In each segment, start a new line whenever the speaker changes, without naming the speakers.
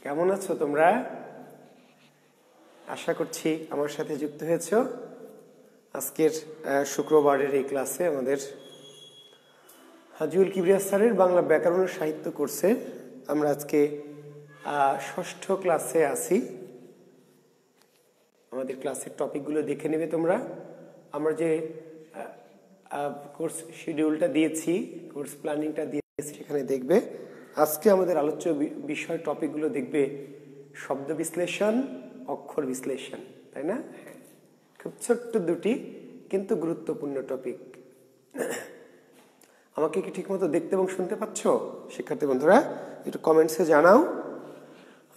কেমন আছো তোমরা? আশা করছি আমার সাথে যুক্ত হয়েছো আজকের শুক্রবারের এই ক্লাসে। আমাদের জুয়েল কিবরিয়া স্যারের বাংলা ব্যাকরণ সাহিত্য কোর্সে আমরা আজকে ষষ্ঠ ক্লাসে আছি। আমাদের ক্লাসের টপিকগুলো দেখে নেবে তোমরা। আমরা যে কোর্স শিডিউলটা দিয়েছি, কোর্স প্ল্যানিংটা দিয়েছি, সেখানে দেখবে আজকে আমাদের আলোচ্য বিষয় টপিকগুলো দেখবে শব্দ বিশ্লেষণ, অক্ষর বিশ্লেষণ, তাই না? খুব ছোট্ট দুটি কিন্তু গুরুত্বপূর্ণ টপিক। আমাকে কি ঠিকমতো দেখতে এবং শুনতে পাচ্ছ শিক্ষার্থী বন্ধুরা? একটু কমেন্টসে জানাও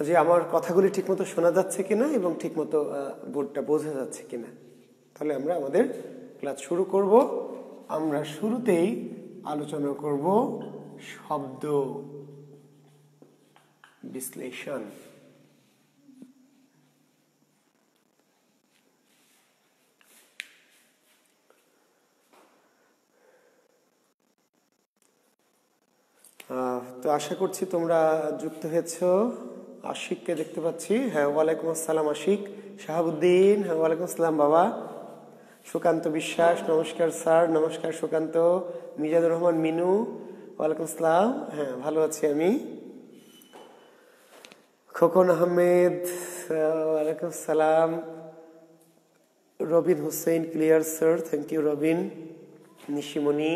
যে আমার কথাগুলি ঠিকমতো শোনা যাচ্ছে কিনা এবং ঠিকমতো বোর্ডটা বোঝা যাচ্ছে কিনা। তাহলে আমরা আমাদের ক্লাস শুরু করব। আমরা শুরুতেই আলোচনা করব শব্দ বিশ্লেষণ। তো আশা করছি তোমরা যুক্ত হয়েছ। আশিককে দেখতে পাচ্ছি। হ্যাঁ, ওয়ালাইকুম আসসালাম আশিক। শাহাবুদ্দিন, হ্যাঁ ওয়ালাইকুম আসসালাম বাবা। সুকান্ত বিশ্বাস, নমস্কার স্যার। নমস্কার সুকান্ত। মিজানুর রহমান মিনু, ওয়ালাইকুম আসসালাম। হ্যাঁ, ভালো আছি আমি। খোকন আহমেদ, ওয়ালাইকুম আসসালাম। Robin Hossain, clear sir, thank you Robin. Nishimoni,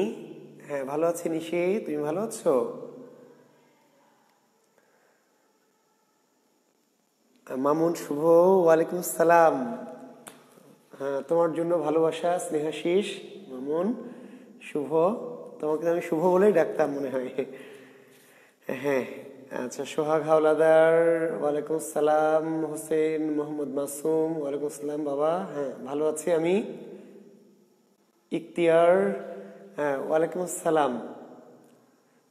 হ্যাঁ ভালো আছি নিশি, তুমি ভালো আছো? মামুন শুভ, ওয়ালাইকুম সালাম। হ্যাঁ, তোমার জন্য ভালোবাসা, স্নেহাশিস। মামুন শুভ, তোমাকে আমি শুভ বলেই ডাকতাম মনে হয়। হ্যাঁ আচ্ছা, সোহাগ হাওলাদার, ওয়ালাইকুম সালাম। হোসেন মোহাম্মদ মাসুম, ওয়ালাইকুম সালাম বাবা। হ্যাঁ ভালো আছি আমি। ইখতিয়ার, হ্যাঁ ওয়ালাইকুম আসসালাম।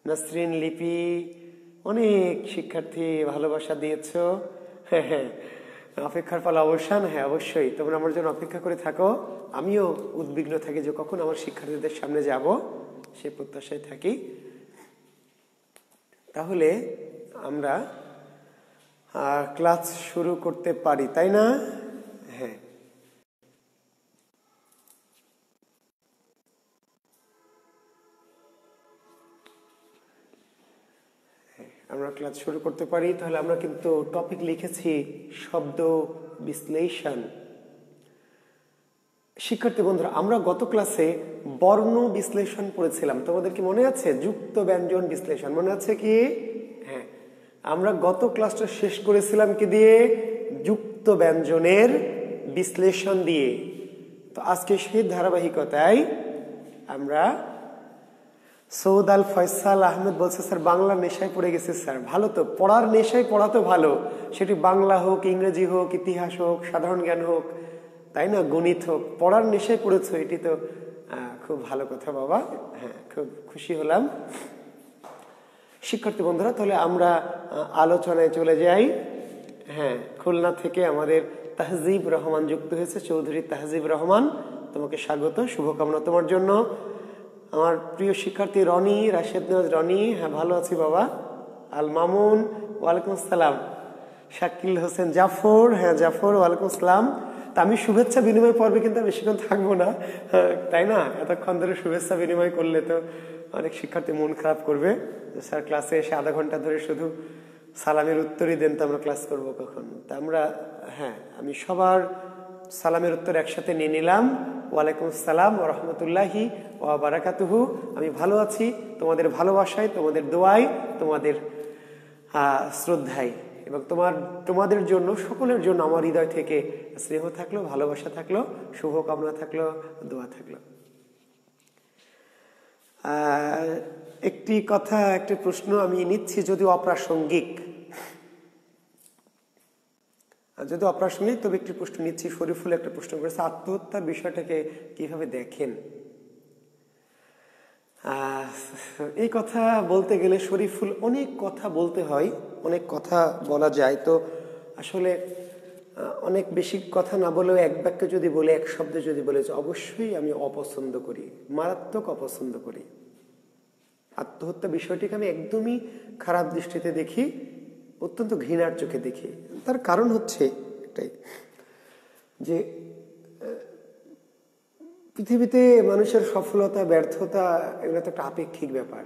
নাসরিন, লিপি, অনেক শিক্ষার্থী ভালোবাসা দিয়েছ। হ্যাঁ হ্যাঁ, অপেক্ষার পালা অবসান। হ্যাঁ অবশ্যই তোমরা আমার জন্য অপেক্ষা করে থাকো। আমিও উদ্বিগ্ন থাকি যে কখন আমার শিক্ষার্থীদের সামনে যাব, সে প্রত্যাশায় থাকি। তাহলে আমরা ক্লাস শুরু করতে পারি, তাই না? হ্যাঁ, আমরা ক্লাস শুরু করতে পারি। তাহলে আমরা কিন্তু টপিক লিখেছি শব্দ বিশ্লেষণ। শিক্ষার্থী বন্ধুরা, আমরা গত ক্লাসে বর্ণ বিশ্লেষণ পড়েছিলাম, তোমাদের কি মনে আছে? যুক্ত ব্যঞ্জন বিশ্লেষণ মনে আছে কি? হ্যাঁ, আমরা গত ক্লাসটা শেষ করেছিলাম কি দিয়ে? যুক্ত ব্যঞ্জনের বিশ্লেষণ দিয়ে। তো আজকে সেই ধারাবাহিকতায় আমরা সৌদ আল ফয়সাল আহমেদ বলছে, স্যার বাংলা নেশায় পড়ে গেছে স্যার। ভালো তো, পড়ার নেশায় পড়া তো ভালো, সেটি বাংলা হোক, ইংরেজি হোক, ইতিহাস হোক, সাধারণ জ্ঞান হোক, তাই না, গণিত হোক, পড়ার নেশায় পড়েছো, এটি তো খুব ভালো কথা বাবা। হ্যাঁ, খুব খুশি হলাম। শিক্ষার্থী বন্ধুরা, তাহলে আমরা আলোচনায় চলে যাই। হ্যাঁ, খুলনা থেকে আমাদের তাহজিব রহমান যুক্ত হয়েছে, চৌধুরী তাহজিব রহমান, তোমাকে স্বাগত, শুভকামনা তোমার জন্য। আমার প্রিয় শিক্ষার্থী রনি, রাশেদ নওয়াজ রনি, হ্যাঁ ভালো আছি বাবা। আল মামুন, ওয়ালাইকুম আসসালাম। শাকিল হোসেন জাফর, হ্যাঁ জাফর, ওয়ালাইকুম আসসালাম। তা আমি শুভেচ্ছা বিনিময় পর্বে কিন্তু বেশিক্ষণ থাকবো না, তাই না? এতক্ষণ ধরে শুভেচ্ছা বিনিময় করলে তো অনেক শিক্ষার্থী মন খারাপ করবে। স্যার ক্লাসে এসে আধা ঘন্টা ধরে শুধু সালামের উত্তরই দেন, তো আমরা ক্লাস করবো কখন? তা আমরা, হ্যাঁ, আমি সবার সালামের উত্তর একসাথে নিয়ে নিলাম। ওয়ালাইকুম আসসালাম ওয়া রাহমাতুল্লাহি ওয়া বারাকাতুহু। আমি ভালো আছি তোমাদের ভালোবাসায়, তোমাদের দোয়ায়, তোমাদের শ্রদ্ধায়, এবং তোমাদের জন্য, সকলের জন্য আমার হৃদয় থেকে স্নেহ থাকলো, ভালোবাসা থাকলো, শুভকামনা থাকলো, দোয়া থাকলো। একটি কথা, একটি প্রশ্ন আমি নিচ্ছি, যদিও অপ্রাসঙ্গিক, তবে একটি প্রশ্ন নিচ্ছি। শরীফুল একটা প্রশ্ন করেছে, আত্মহত্যার বিষয়টাকে কিভাবে দেখেন? এই কথা বলতে গেলে শরীফুল অনেক কথা বলতে হয়, অনেক কথা বলা যায়। তো আসলে অনেক বেশি কথা না বলেও এক বাক্যে যদি বলে, এক শব্দে যদি বলে, অবশ্যই আমি অপছন্দ করি, মারাত্মক অপছন্দ করি। আত্মহত্যা বিষয়টিকে আমি একদমই খারাপ দৃষ্টিতে দেখি। অত্যন্ত ঘৃণার চোখে দেখি। তার কারণ হচ্ছে এটাই যে পৃথিবীতে মানুষের সফলতা ব্যর্থতা এগুলো তো একটা আপেক্ষিক ব্যাপার।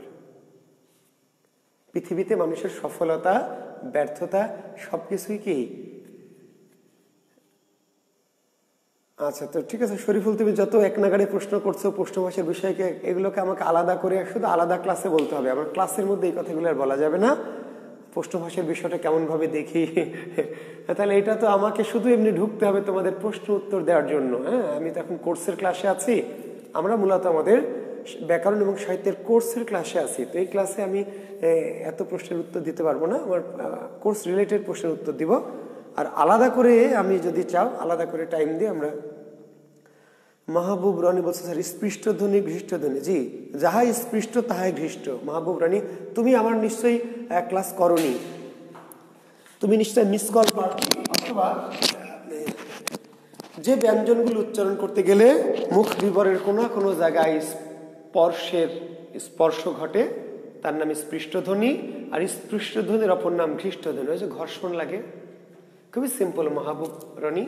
পৃথিবীতে মানুষের সফলতা ব্যর্থতা সবকিছুই কি, আচ্ছা তো ঠিক আছে শরীফুল, তুমি যত এক নাগাড়ে প্রশ্ন করছো প্রশ্ন ভাষার বিষয়কে, এগুলোকে আমাকে আলাদা করে শুধু আলাদা ক্লাসে বলতে হবে। আমার ক্লাসের মধ্যে এই কথাগুলো আর বলা যাবে না। প্রশ্ন ভাষার বিষয়টা কেমন ভাবে দেখি তাহলে এটা তো আমাকে শুধু এমনি ঢুকতে হবে তোমাদের প্রশ্ন উত্তর দেওয়ার জন্য। হ্যাঁ, আমি তো এখন কোর্সের ক্লাসে আছি। আমরা মূলত আমাদের ব্যাকরণ এবং সাহিত্যের কোর্সের ক্লাসে আছি। তো এই ক্লাসে আমি এত প্রশ্নের উত্তর দিতে পারবো না, আমার কোর্স রিলেটেড প্রশ্নের উত্তর দিব। আর আলাদা করে আমি যদি চাও আলাদা করে টাইম দিয়ে আমরা। মাহবুব রানী বলছে স্যার স্পৃষ্ট ধ্বনি ঘৃষ্ট ধ্বনি, জি যাহা স্পৃষ্ট তাহাই ঘৃষ্ট। মাহবুব রানী তুমি আমার নিশ্চয়ই ক্লাস করনি, তুমি নিশ্চয়ই মিস কল অথবা যে ব্যঞ্জনগুলো উচ্চারণ করতে গেলে মুখ বিবরের কোনো কোনো জায়গায় স্পর্শ ঘটে তার নাম স্পৃষ্ট ধ্বনি, আর স্পৃষ্ট ধ্বনির অপর নাম ঘৃষ্ট ধ্বনি। ওই যে ঘর্ষণ লাগে, খুবই সিম্পল মাহবুব রানী।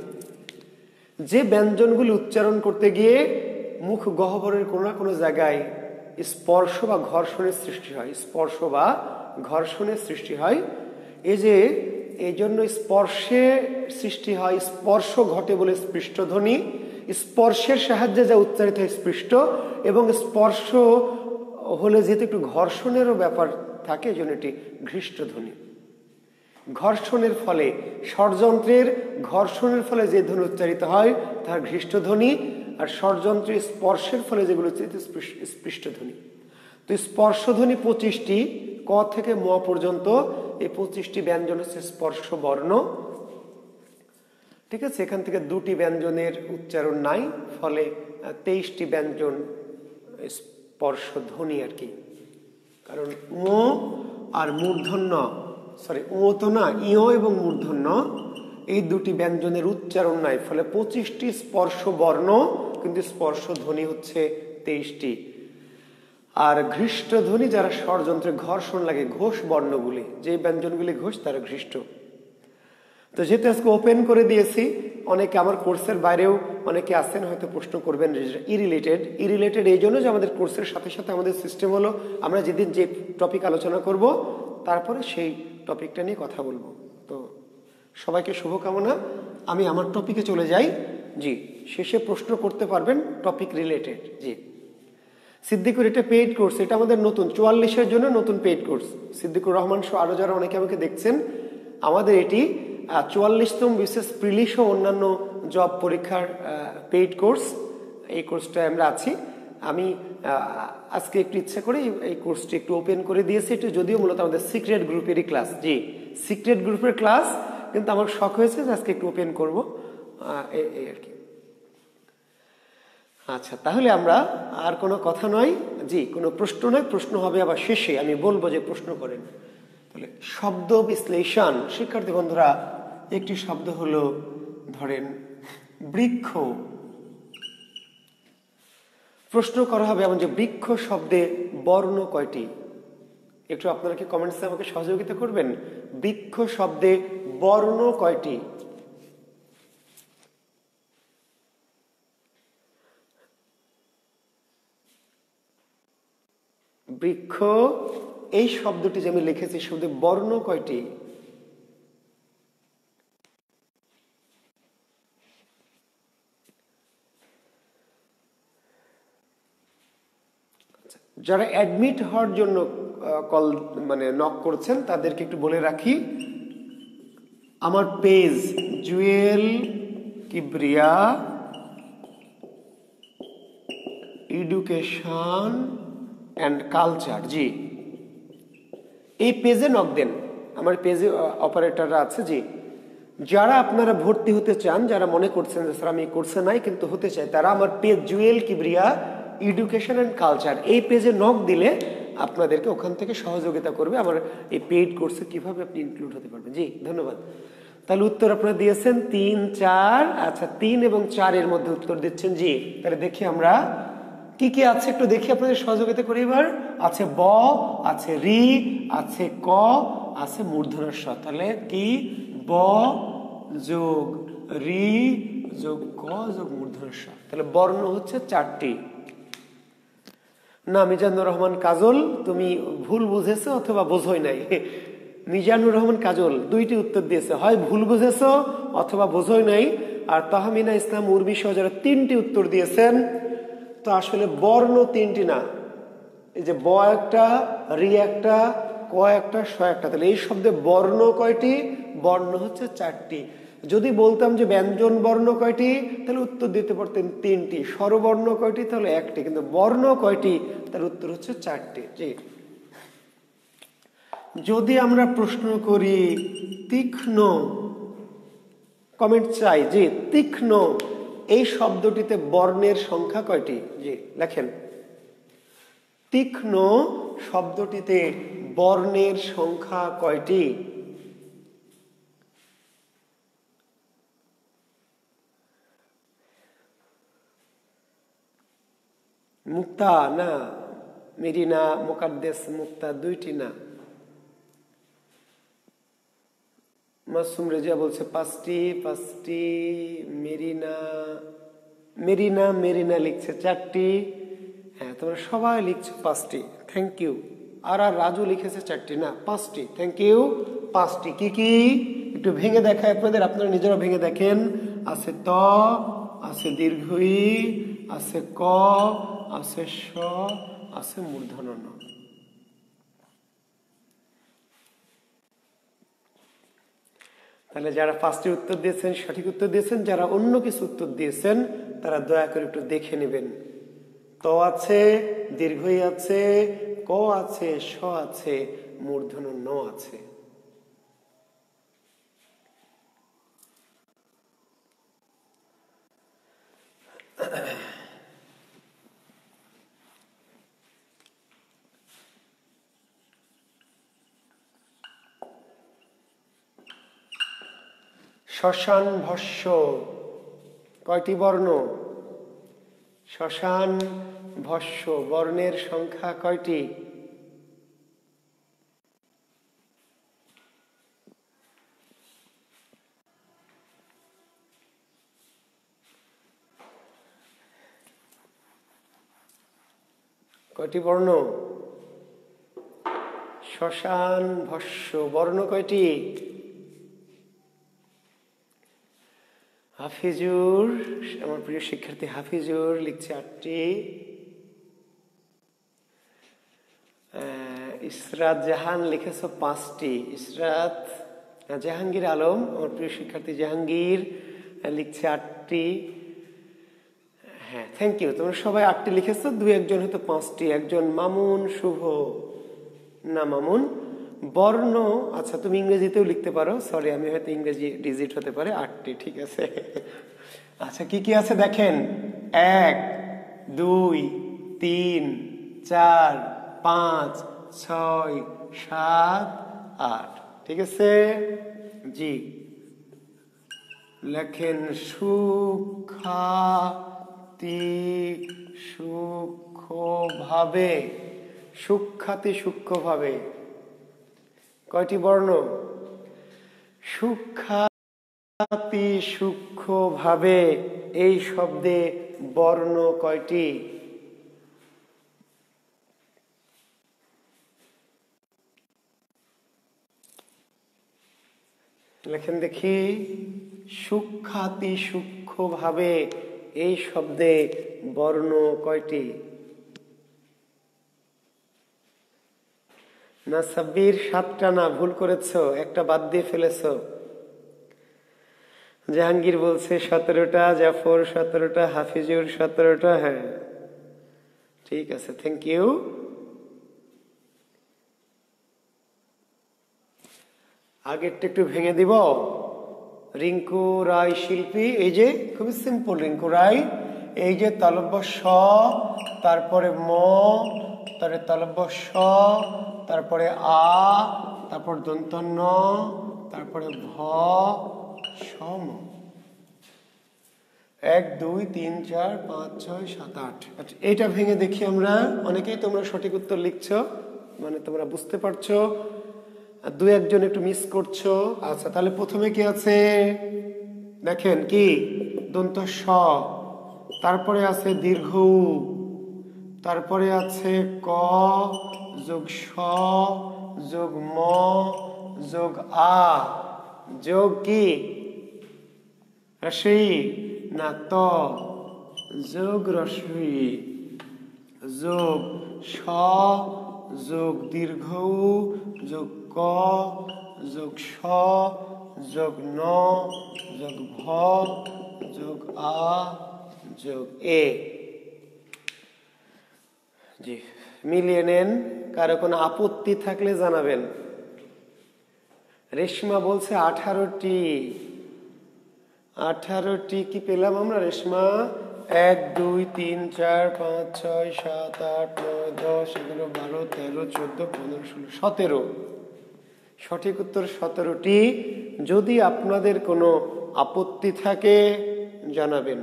যে ব্যঞ্জনগুলো উচ্চারণ করতে গিয়ে মুখ গহ্বরের কোনো না কোনো জায়গায় স্পর্শ বা ঘর্ষণের সৃষ্টি হয়, স্পর্শ বা ঘর্ষণের সৃষ্টি হয়, এই জন্য স্পর্শে সৃষ্টি হয়, স্পর্শ ঘটে বলে স্পৃষ্ট ধ্বনি। স্পর্শের সাহায্যে যা উচ্চারিত হয় স্পৃষ্ট, এবং স্পর্শ হলে যেহেতু একটু ঘর্ষণেরও ব্যাপার থাকে এই জন্য এটি ঘৃষ্ট ধ্বনি। ঘর্ষণের ফলে ষড়যন্ত্রের ঘর্ষণের ফলে যে ধ্বনি উচ্চারিত হয় তার ঘৃষ্ট ধ্বনি, আর ষড়যন্ত্রের স্পর্শের ফলে যেগুলো উচ্চারিত স্পৃষ্ট ধ্বনি। তো স্পর্শধ্বনি 25টি, ক থেকে ম পর্যন্ত। এই 25টি ব্যঞ্জন হচ্ছে স্পর্শ বর্ণ, ঠিক আছে। এখান থেকে 2টি ব্যঞ্জনের উচ্চারণ নাই, ফলে 23টি ব্যঞ্জন স্পর্শ ধ্বনি আর কি। কারণ ও আর মূর্ধন্য, ও তো না, ইও এবং মূর্ধন্য এই 2টি ব্যঞ্জনের উচ্চারণ নাই, ফলে 25টি স্পর্শ বর্ণ, কিন্তু স্পর্শ ধ্বনি হচ্ছে 23টি। আর ঘৃষ্ট ধ্বনি যারা ষড়যন্ত্রে ঘর্ষণ লাগে, ঘোষ বর্ণগুলি, যে ব্যঞ্জনগুলি ঘোষ তারা ঘৃষ্ট। তো যেহেতু আজকে ওপেন করে দিয়েছি, অনেকে আমার কোর্সের বাইরেও অনেকে আছেন হয়তো প্রশ্ন করবেন ইরিলেটেড এই জন্য যে আমাদের কোর্সের সাথে সাথে আমাদের সিস্টেম হলো আমরা যেদিন যে টপিক আলোচনা করব তারপরে সেই টপিকটা নিয়ে কথা বলবো। তো সবাইকে শুভকামনা। আমি আমার টপিকে চলে যাই। জি, শেষে প্রশ্ন করতে পারবেন টপিক রিলেটেড। জি, সিদ্দিকুর এটা পেইড কোর্স, এটা আমাদের নতুন 44-এর জন্য নতুন পেইড কোর্স। সিদ্দিকুর রহমান সহ আরো যারা অনেকে আমাকে দেখছেন, আমাদের এটি 44তম বিশেষ প্রিলি সহ অন্যান্য জব পরীক্ষার পেইড কোর্স। এই কোর্সটায় আমরা আছি। আমি আজকে একটু ইচ্ছা করে এই কোর্সটি একটু ওপেন করে দিয়েছি, একটু যদিও মূলত আমাদের সিক্রেট গ্রুপেরই ক্লাস। জি, সিক্রেট গ্রুপের ক্লাস, কিন্তু আমার শখ হয়েছে যে আজকে একটু ওপেন করবো এই আর কি। আচ্ছা, তাহলে আমরা আর কোনো কথা নয়, জি কোনো প্রশ্ন নয়, প্রশ্ন হবে আবার শেষে, আমি বলবো যে প্রশ্ন করেন। তাহলে শব্দ বিশ্লেষণ, শিক্ষার্থী বন্ধুরা, একটি শব্দ হলো ধরেন বৃক্ষ। প্রশ্ন করা হবে এমন যে বৃক্ষ শব্দে বর্ণ কয়টি? একটু আপনারা কি কমেন্টসে আমাকে সহযোগিতা করবেন? বৃক্ষ শব্দে বর্ণ কয়টি? বৃক্ষ এই শব্দটি যে আমি লিখেছি শব্দে বর্ণ কয়টি? যারা অ্যাডমিট হওয়ার জন্য কল নক করছেন তাদেরকে একটু বলে রাখি, আমার page Jewel Kibria education and culture, জি এই পেজে নক দেন। আমার পেজে অপারেটররা আছে। জি, যারা আপনারা ভর্তি হতে চান, যারা মনে করছেন যে স্যার আমি কোর্সে নাই কিন্তু হতে চাই, তারা আমার page Jewel Kibria education and culture এই পেজে নক দিলে আপনাদেরকে ওখান থেকে সহযোগিতা করবে আমার এই পেইড কোর্সে কিভাবে আপনি ইনক্লুড হতে পারবেন। জি ধন্যবাদ। তাহলে উত্তর আপনারা দিয়েছেন 3, 4। আচ্ছা, 3 এবং 4 এর মধ্যে উত্তর দিচ্ছেন। জি, তাহলে দেখি আমরা কি কি আছে একটু দেখি, আপনাদের সহযোগিতা করি। এবার আছে ব, আছে রি, আছে ক, আছে মূর্ধন্য স, তাহলে কি ব যোগ রি যোগ ক যোগ মূর্ধন্য স, তাহলে বর্ণ হচ্ছে 4টি। না মিজানুর রহমান কাজল, তুমি ভুল বুঝেছো অথবা বোঝোই নাই। মিজানুর রহমান কাজল 2টি উত্তর দিয়েছে, হয় ভুল বুঝেছো অথবা বোঝোই নাই। আর তাহমিনা ইসলাম উর্মি সহ যারা 3টি উত্তর দিয়েছেন, তো আসলে বর্ণ 3টি না, এই যে ব একটা, রি একটা, ক একটা, স একটা, তাহলে এই শব্দে বর্ণ কয়টি? বর্ণ হচ্ছে 4টি। যদি বলতাম যে ব্যঞ্জন বর্ণ কয়টি, তাহলে উত্তর দিতে পারতেন 3টি। স্বরবর্ণ কয়টি? তাহলে 1টি। কিন্তু বর্ণ কয়টি? তার উত্তর হচ্ছে 4টি। জি, যদি আমরা প্রশ্ন করি তীক্ষ্ণ, কমেন্ট চাই যে তীক্ষ্ণ এই শব্দটিতে বর্ণের সংখ্যা কয়টি? জি লেখেন, তীক্ষ্ণ শব্দটিতে বর্ণের সংখ্যা কয়টি? মুক্তা না, মেরিনা, মুকাদ্দেস, মুক্তা 2টি না। মাসুম রেজা বলছে 5টি। মেরিনা মেরিনা মেরিনা লিখছে 4টি। হ্যাঁ, তোমরা সবাই লিখছো 5টি, থ্যাংক ইউ। আর রাজু লিখেছে 4টি, না 5টি, থ্যাংক ইউ। 5টি কি কি একটু ভেঙে দেখায় আপনাদের, আপনারা নিজেরা ভেঙে দেখেন। আছে ত, আছে দীর্ঘ ই, আছে ক, আছে স, আছে মূর্ধন্য ন। তাহলে যারা 5টি উত্তর দিয়েছেন সঠিক উত্তর দিয়েছেন, যারা অন্য কিছু উত্তর দিয়েছেন তারা দয়া করে একটু দেখে নেবেন। ত আছে, দীর্ঘই আছে, ক আছে, স আছে, মূর্ধন্য ন আছে। শ্মশান ভস্য কয়টি বর্ণ? শ্মশান ভস্য বর্ণের সংখ্যা কয়টি? কয়টি বর্ণ? শ্মশান ভস্য বর্ণ কয়টি? হাফিজুর, আমার প্রিয় শিক্ষার্থী হাফিজুর লিখছে 8টি। ইসরাত জাহান লিখেছ 5টি। ইসরাত, জাহাঙ্গীর আলম, আমার প্রিয় শিক্ষার্থী জাহাঙ্গীর লিখছে 8টি। হ্যাঁ, থ্যাংক ইউ, তোমরা সবাই 8টি লিখেছো, 2-1 হয়তো 5টি। একজন মামুন শুভ, না মামুন বর্ণ, আচ্ছা তুমি ইংরেজিতেও লিখতে পারো, সরি আমি হয়তো ইংরেজি ডিজিট হতে পারে। 8টি, ঠিক আছে। আচ্ছা কি কি আছে দেখেন, 1, 2, 3, 4, 5, 6, 7, 8, ঠিক আছে। জি লেখেন সূক্ষাতি সূক্ষ্মভাবে, সূক্ষাতি সূক্ষ্মভাবে কয়টি বর্ণ? সূক্ষাতি সূক্ষ্মভাবে এই শব্দে বর্ণ কয়টি? লেখেন দেখি, সূক্ষাতি সূক্ষ্মভাবে এই শব্দে বর্ণ কয়টি? না সাব্বির 7টা না, ভুল করেছো, একটা বাদ দিয়ে ফেলেছো। জাহাঙ্গীর বলছে 17টা, জাফর 17টা, হাফিজুর 17টা। হ্যাঁ ঠিক আছে, থ্যাংক ইউ। আগেরটা একটু ভেঙে দিব। রিঙ্কু রায় শিল্পী, এই যে খুবই সিম্পল, রিঙ্কু রায়, এই যে তালব্য স, তারপরে ম, তারপরে তালব্য স, তারপরে আ, তারপর দন্ত ন, তারপরে ভ, সম। 1, 2, 3, 4, 5, 6, 7, 8। আচ্ছা এইটা ভেঙে দেখি আমরা। অনেকেই তোমরা সঠিক উত্তর লিখছো, মানে তোমরা বুঝতে পারছো। দু একজন একটু মিস করছো। আচ্ছা, তাহলে প্রথমে কি আছে দেখেন, কি দন্ত স, তারপরে আছে দীর্ঘ উ, তারপরে আছে ক যোগ স যোগ ম যোগ আ যোগ কি রস্বই না ত যোগ রস্বই যোগ স যোগ দীর্ঘ উ যোগ ক যোগ স যোগ ন যোগ ভ যোগ আ যোগ এ। জি, মিলিয়ে নেন। কারো কোনো আপত্তি থাকলে জানাবেন। রেশমা বলছে 18টি। 18টি কি পেলাম আমরা রেশমা? 1 2 3 4 5 6 7 8 9 10 11 12 13 14 15 16 17। সঠিক উত্তর 17টি। যদি আপনাদের কোনো আপত্তি থাকে জানাবেন।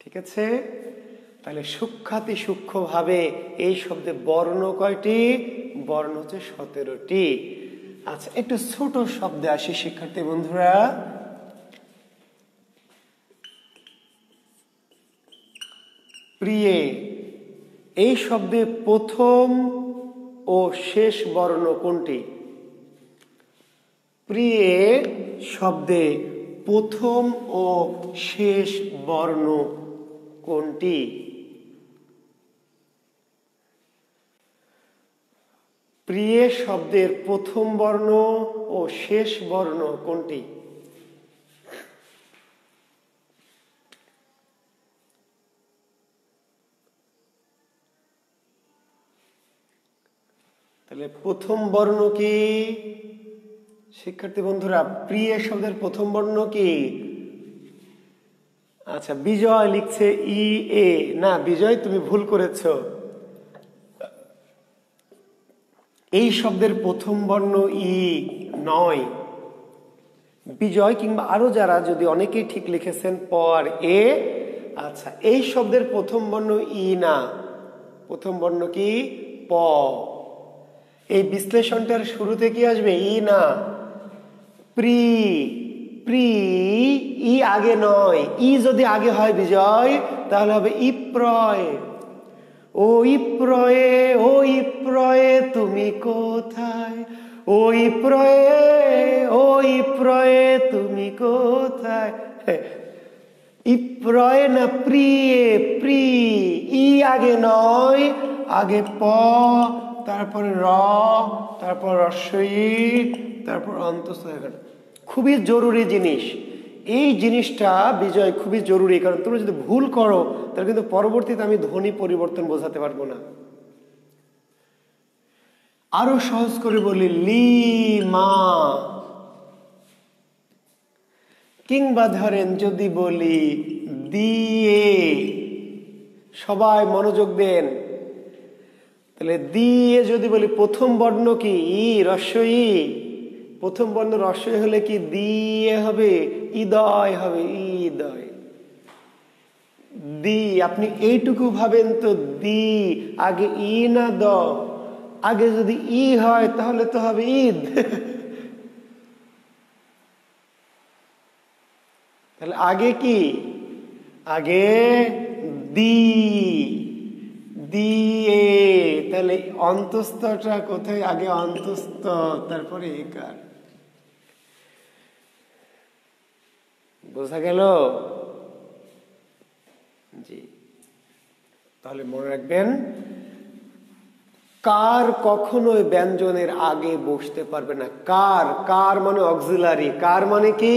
ঠিক আছে, তাহলে সূক্ষ্মাতি সূক্ষ্মভাবে এই শব্দে বর্ণ কয়টি? বর্ণ হচ্ছে 17টি। আচ্ছা, একটু ছোট শব্দে আসি শিক্ষার্থী বন্ধুরা। প্রিয়ে, এই শব্দে প্রথম ও শেষ বর্ণ কোনটি? প্রিয়ে শব্দে প্রথম ও শেষ বর্ণ কোনটি? প্রিয়ে শব্দের প্রথম বর্ণ ও শেষ বর্ণ কোনটি? তাহলে প্রথম বর্ণ কি শিক্ষার্থী বন্ধুরা? প্রিয় শব্দের প্রথম বর্ণ কি? আচ্ছা, বিজয় লিখছে ই এ। না বিজয়, তুমি ভুল করেছো। এই শব্দের প্রথম বর্ণ ই নয়। বিজয় কিংবা আরো যারা যদি অনেকেই ঠিক লিখেছেন প আর এ। আচ্ছা, এই শব্দের প্রথম বর্ণ ই না, প্রথম বর্ণ কি? প। এই বিশ্লেষণটার শুরুতে কি আসবে? ই না, প্রি। প্রি, ই আগে নয়। ই যদি আগে হয় বিজয়, তাহলে হবে ইপ্রয়। ও ইপ্রয়ে, ও ইপ্রয়ে তুমি কোথায়? ও ইপ্রয়ে, ও ইপ্রয়ে তুমি কোথায়? ইপ্রয়ে না প্রিয়ে, প্রি। ই আগে নয়, আগে প, তারপরে র, তারপর রস্বই, তারপর অন্তঃস্থ। খুবই জরুরি জিনিস এই জিনিসটা বিজয়, খুবই জরুরি। কারণ তুমি যদি ভুল করো তাহলে কিন্তু পরবর্তীতে আমি ধ্বনি পরিবর্তন বোঝাতে পারবো না। আরো সহজ করে বলি, লি মা। কিংবা ধরেন যদি বলি দিয়ে, সবাই মনোযোগ দেন। তাহলে দিয়ে যদি বলি প্রথম বর্ণ কি? ই, রস্বই। প্রথম বর্ণ রস্বই হলে কি দিয়ে হবে? ইদয় হবে, ইদয়। দি, আপনি এইটুকু ভাবেন তো, দি আগে ই না দ? আগে যদি ই হয় তাহলে তো হবে ঈদ। তাহলে আগে কি? আগে দি, দিয়ে। তাহলে অন্তঃস্থটা কোথায়? আগে অন্তঃস্থ, তারপরে একার। বোঝা গেল? জি, তাহলে মনে রাখবেন, কার কখনোই ব্যঞ্জনের আগে বসতে পারবে না। কার, কার মানে অক্সিলারি। কার মানে কি?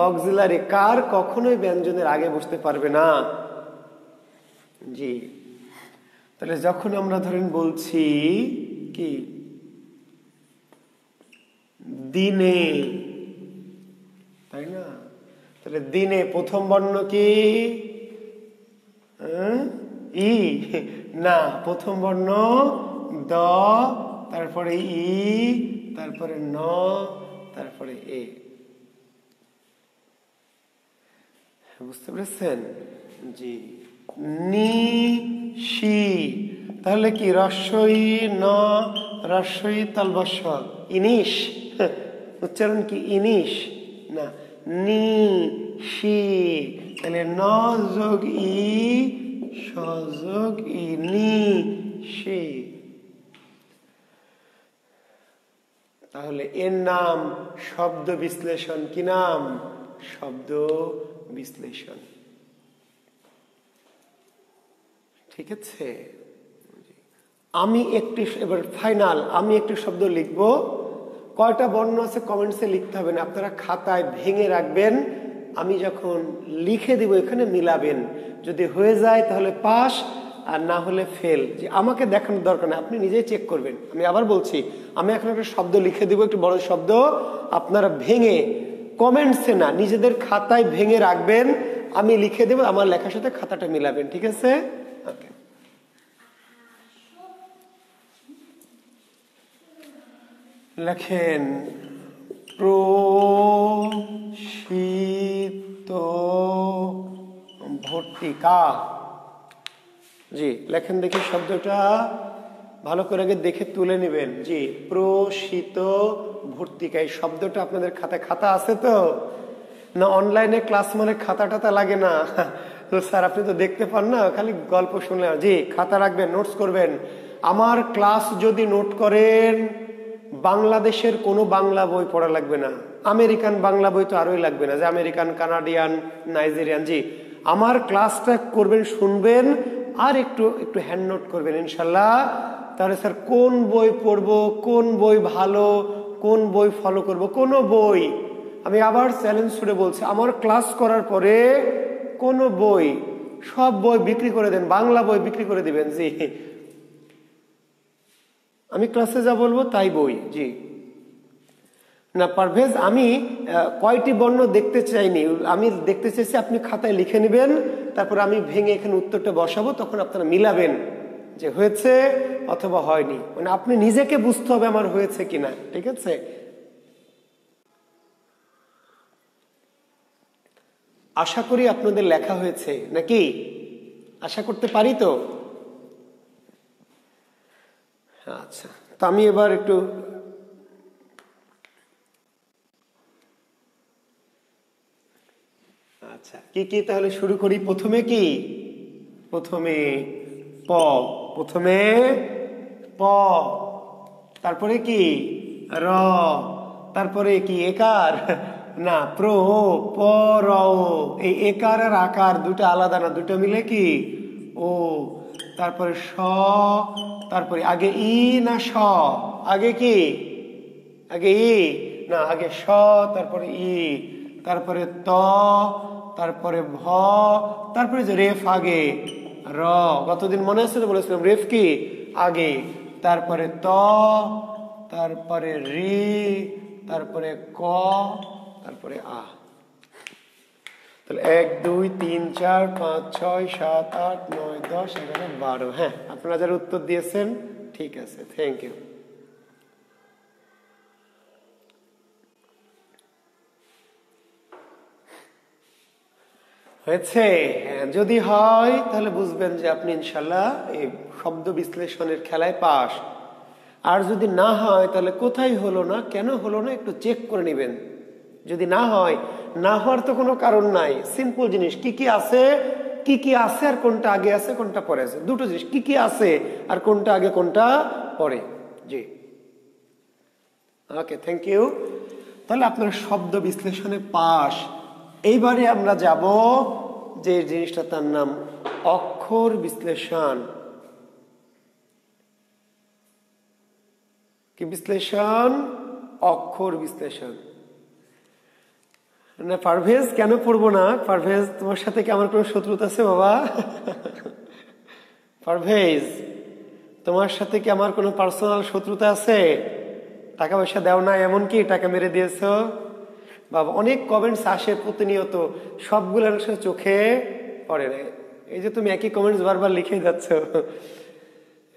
অক্সিলারি। কার কখনোই ব্যঞ্জনের আগে বসতে পারবে না। জি, তাহলে যখন আমরা ধরেন বলছি কি দিনে, তাই না? তাহলে দিনে প্রথম বর্ণ কি? ই না, প্রথম বর্ণ দ, তারপরে ই, তারপরে ন, তারপরে এ। বুঝতে পেরেছেন? জি, নিশি, তাহলে কি রস্বই ন রস্বই তালবস্য ইনিশ, উচ্চারণ কি ইনিশ না, নি শি, তাহলে ন যোগ ই সযোগ ই, নি শি। তাহলে এর নাম শব্দ বিশ্লেষণ। কি নাম? শব্দ বিশ্লেষণ। ঠিক আছে? আমি একটি, এবার ফাইনাল, আমি একটি শব্দ লিখব। কয়টা বর্ণ আছে কমেন্টসে লিখতে হবে না, আপনারা খাতায় ভেঙে রাখবেন। আমি যখন লিখে দিব এখানে মিলাবেন, যদি হয়ে যায় তাহলে পাস, আর না হলে ফেল। যে আমাকে দেখানোর দরকার নেই, আপনি নিজেই চেক করবেন। আমি আবার বলছি, আমি এখন একটা শব্দ লিখে দিব, একটু বড় শব্দ, আপনারা ভেঙে কমেন্টসে না, নিজেদের খাতায় ভেঙে রাখবেন। আমি লিখে দেব, আমার লেখার সাথে খাতাটা মিলাবেন। ঠিক আছে? ওকে। লেখেন প্রসিত ভর্তিকা। জি, লেখেন দেখি শব্দটা ভালো করে আগে দেখে তুলে নেবেন। জি, প্রসিত ভর্তিকা, এই শব্দটা আপনাদের খাতায়, খাতা আছে তো না? অনলাইনে ক্লাস মানে খাতা টাতা লাগে না তো স্যার আপনি তো দেখতে পান না, খালি গল্প শুনলে। জি, খাতা রাখবেন, নোটস করবেন। আমার ক্লাস যদি নোট করেন, বাংলাদেশের কোনো বাংলা বই পড়া লাগবে না, আমেরিকান বাংলা বই তো আরোই লাগবে না, যে আমেরিকান, কানাডিয়ান, নাইজেরিয়ান। জি, আমার ক্লাসটা করবেন, শুনবেন, আর একটু একটু হ্যান্ড নোট করবেন ইনশাল্লাহ। তাহলে স্যার কোন বই পড়বো, কোন বই ভালো, কোন বই ফলো করব, কোন বই, আমি আবার চ্যালেঞ্জ করে বলছি, আমার ক্লাস করার পরে কোন বই, সব বই বিক্রি করে দেন, বাংলা বই বিক্রি করে দিবেন। জি, আমি ক্লাসে যা বলবো তাই বই। জি না পারভেজ, আমি কয়টি বর্ণ দেখতে চাইনি, আমি দেখতে চাইছি আপনি খাতায় লিখে নেবেন, তারপর আমি ভেঙে এখানে উত্তরটা বসাবো, তখন আপনারা মিলাবেন যে হয়েছে অথবা হয়নি। মানে আপনি নিজেকে বুঝতে হবে আমার হয়েছে কিনা। ঠিক আছে? আশা করি আপনাদের লেখা হয়েছে নাকি? আশা করতে পারি তো? আচ্ছা, তো আমি এবার একটু আচ্ছা কি কি তাহলে শুরু করি। প্রথমে কি? প্রথমে প, প্রথমে প, তারপরে কি র, তারপরে কি একার না প্র, প র, এই একার আর আকার দুটো আলাদা না, দুটো মিলে কি ও। তারপরে স, তারপরে আগে ই না স, আগে কি, আগে ই না, আগে স, তারপরে ই, তারপরে ত, তারপরে ভ, তারপরে যে রেফ আগে, র, গতদিন মনে আছে তো বলেছিলাম রেফ কি আগে, তারপরে ত, তারপরে রি, তারপরে ক, তারপরে আ। তাহলে 1 2 3 4 5 6 7 8 9 10 11 12। হ্যাঁ, আপনারা যারা উত্তর দিয়েছেন ঠিক আছে, থ্যাংক ইউ। হয়েছে? যদি হয় তাহলে বুঝবেন যে আপনি ইনশাল্লাহ এই শব্দ বিশ্লেষণের খেলায় পাস। আর যদি না হয় তাহলে কোথায় হলো না, কেন হলো না, একটু চেক করে নেবেন। যদি না হয়, না হওয়ার তো কোনো কারণ নাই, সিম্পল জিনিস, কি কি আছে, কি কি আছে আর কোনটা আগে আছে কোনটা পরে আছে, দুটো জিনিস, কি কি আছে আর কোনটা আগে কোনটা পরে। জি, ওকে, থ্যাংক ইউ। তাহলে আপনার শব্দ বিশ্লেষণে পাস। এইবারে আমরা যাব যে জিনিসটা, তার নাম অক্ষর বিশ্লেষণ। কি বিশ্লেষণ? অক্ষর বিশ্লেষণ। না পারভেজ, কেন পড়বো না? পারভেজ, তোমার সাথে কি আমার কোনো শত্রুতা আছে বাবা? পারভেজ, তোমার সাথে কি আমার কোনো পার্সোনাল শত্রুতা আছে? টাকা পয়সা দেও না এমন কি টাকা মেরে দিয়েছ? বাবা, অনেক কমেন্টস আসে প্রতিনিয়ত, সবগুলোর চোখে পড়ে না। এই যে তুমি একই কমেন্টস বারবার লিখেই যাচ্ছ,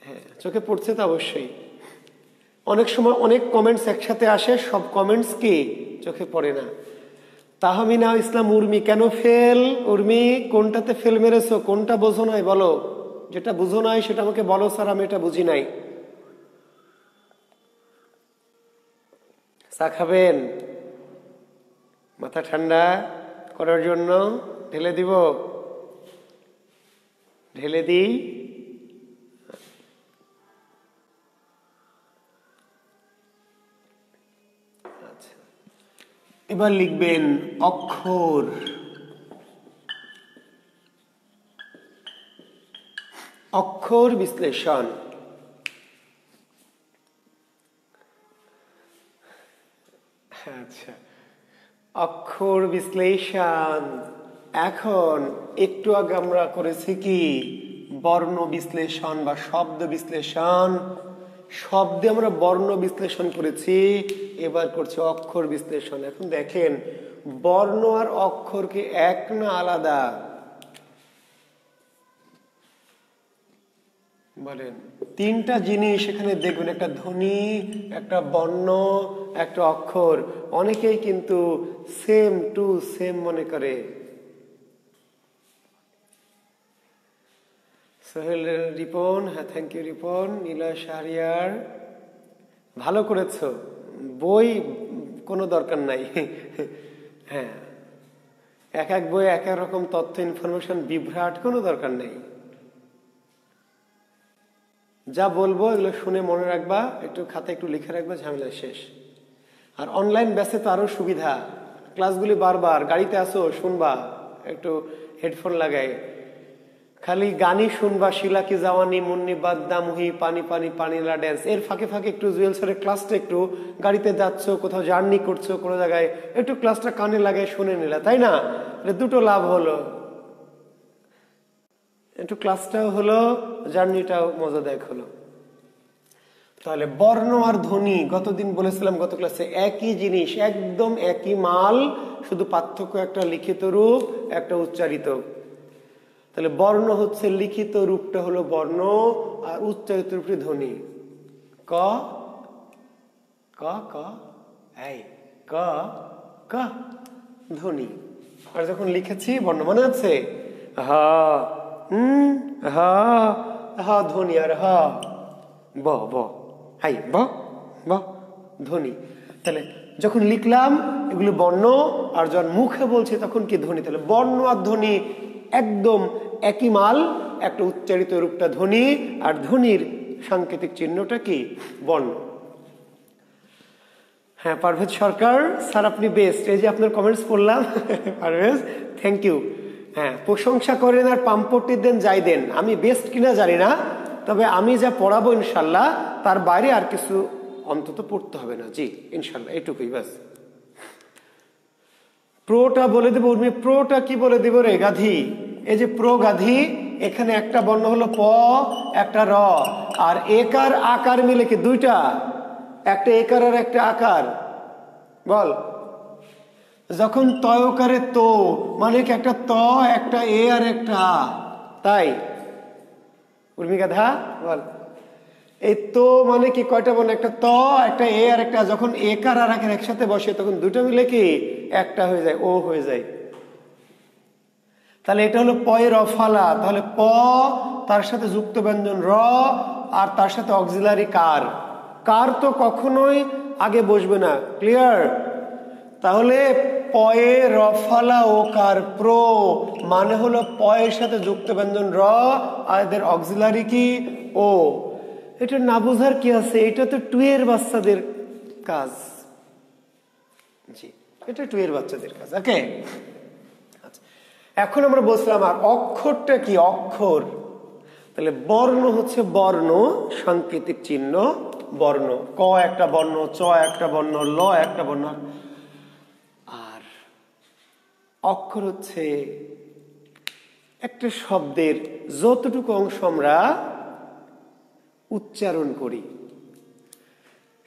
হ্যাঁ চোখে পড়ছে তো অবশ্যই। অনেক সময় অনেক কমেন্টস একসাথে আসে, সব কমেন্টস কি চোখে পড়ে না। তাহমিনা ইসলাম উর্মি, কেন ফেল? উর্মি কোনটাতে ফেল মেরেছো? কোনটা বোঝো নাই বলো, যেটা বুঝো নাই সেটা আমাকে বলো, স্যার আমি এটা বুঝি নাই। চা খাবেন? মাথা ঠান্ডা করার জন্য ঢেলে দিব? ঢেলে দিই? আচ্ছা, এবার লিখবেন অক্ষর। অক্ষর বিশ্লেষণ। আচ্ছা, অক্ষর বিশ্লেষণ। এখন একটু আগে আমরা করেছি কি বর্ণ বিশ্লেষণ বা শব্দ বিশ্লেষণ। শব্দে আমরা বর্ণ বিশ্লেষণ করেছি, এবার করছি অক্ষর বিশ্লেষণ। এখন দেখেন বর্ণ আর অক্ষর কি এক না আলাদা? বলেন। তিনটা জিনিস এখানে দেখবেন, একটা ধ্বনি, একটা বর্ণ, একটা অক্ষর। অনেকেই কিন্তু সেম টু সেম মনে করে। সোহেল রিপন, হ্যাঁ থ্যাংক ইউ রিপন। নীলা শাহরিয়ার, ভালো করেছো, বই কোনো দরকার নাই। হ্যাঁ, এক এক বই এক এক রকম তথ্য ইনফরমেশন, বিভ্রাট কোনো দরকার নেই। যা বলবো এগুলো শুনে মনে রাখবা, একটু খাতায় একটু লিখে রাখবা, ঝামেলা শেষ। আর অনলাইন ব্যাচে তো আরো সুবিধা, ক্লাসগুলি বারবার গাড়িতে আসো শুনবা, একটু হেডফোন লাগাই খালি গানই শুনবা, শিলা কি জাওয়ানি, মুন্নি বাদ্দা, মুহি, পানি পানি পানিলা ড্যান্স। এর ফাঁকে ফাঁকে একটু জুয়েল স্যারের ক্লাসটা, একটু গাড়িতে যাচ্ছ, কোথাও জার্নি করছো কোনো জায়গায়, একটু ক্লাসটা কানে লাগাই শুনে নিলা, তাই না? দুটো লাভ হলো, একটু ক্লাসটাও হলো, জার্নিটাও মজাদায়ক হলো। তাহলে বর্ণ আর ধ্বনি গতদিন বলেছিলাম, গত ক্লাসে একই জিনিস, একদম একই মাল, শুধু পার্থক্য একটা লিখিত রূপ, একটা উচ্চারিত। তাহলে বর্ণ হচ্ছে লিখিত রূপটা হলো বর্ণ, আর উচ্চারিত রূপটি ধ্বনি। ক ক ক এই ক ক ধ্বনি। আর যখন লিখেছি বর্ণ, মনে আছে? হা হা হা ধ্বনি, আর হা ব ব, হাই ব ব ধ্বনি। তাহলে যখন লিখলাম এগুলো বর্ণ, আর যখন মুখে বলছি তখন কি ধ্বনি। তাহলে বর্ণ আর ধ্বনি একদম একই মাল, একটা উচ্চারিত রূপটা ধ্বনি, আর ধ্বনির সাংকেতিক চিহ্নটা কি বর্ণ। হ্যাঁ, পারভেজ সরকার স্যার আপনি বেস্ট, এই যে আপনার কমেন্টস পড়লাম। Parvez thank you. হ্যাঁ, প্রশংসা করেন আর পাম্পটি দেন, যাই দেন। আমি বেস্ট কিনা জানি না, তবে আমি যা পড়াবো ইনশাল্লাহ তার বাইরে আর কিছু অন্তত পড়তে হবে না। জি ইনশাল্লাহ, এইটুকুই ব্যাস। প্রোটা বলে দেবো উর্মি। প্রোটা কি বলে দেবো রে গাধি? এই যে প্রো গাধি, এখানে একটা বর্ণ হলো প, একটা র, আর একার আকার মিলে কি দুইটা, একটা একার আর একটা আকার। বল, যখন তয়কারে তো মানে কি একটা ত, একটা এ আর একটা আ, তাই উর্মি গাধা বল। এই তো মানে কি কয়টা বর্ণ? একটা ত, একটা এ আর একটা। যখন একার আর আকার একসাথে বসে তখন দুটো মিলে কি একটা হয়ে যায়, ও হয়ে যায়। তাহলে এটা হলো পয়ে রফালা। তাহলে প, তার সাথে যুক্ত ব্যঞ্জন র, আর তার সাথে অক্সিলারি কার। কার তো কখনোই আগে বসবে না, ক্লিয়ার? তাহলে পয়ে রফালা ও কার, প্রো মানে হলো পয়ের সাথে যুক্ত ব্যঞ্জন র, আর এদের অক্সিলারি কি ও। এটা না বোঝার কি আছে? এটা তো টুয়ের বাচ্চাদের কাজ। জি, এটা টুয়ের বাচ্চাদের কাজ। ওকে, এখন আমরা বলছিলাম আর অক্ষরটা কি? অক্ষর। তাহলে বর্ণ হচ্ছে বর্ণ, সাংকেতিক চিহ্ন বর্ণ। ক একটা বর্ণ, চ একটা বর্ণ, ল একটা বর্ণ। আর অক্ষর হচ্ছে একটা শব্দের যতটুকু অংশ আমরা উচ্চারণ করি।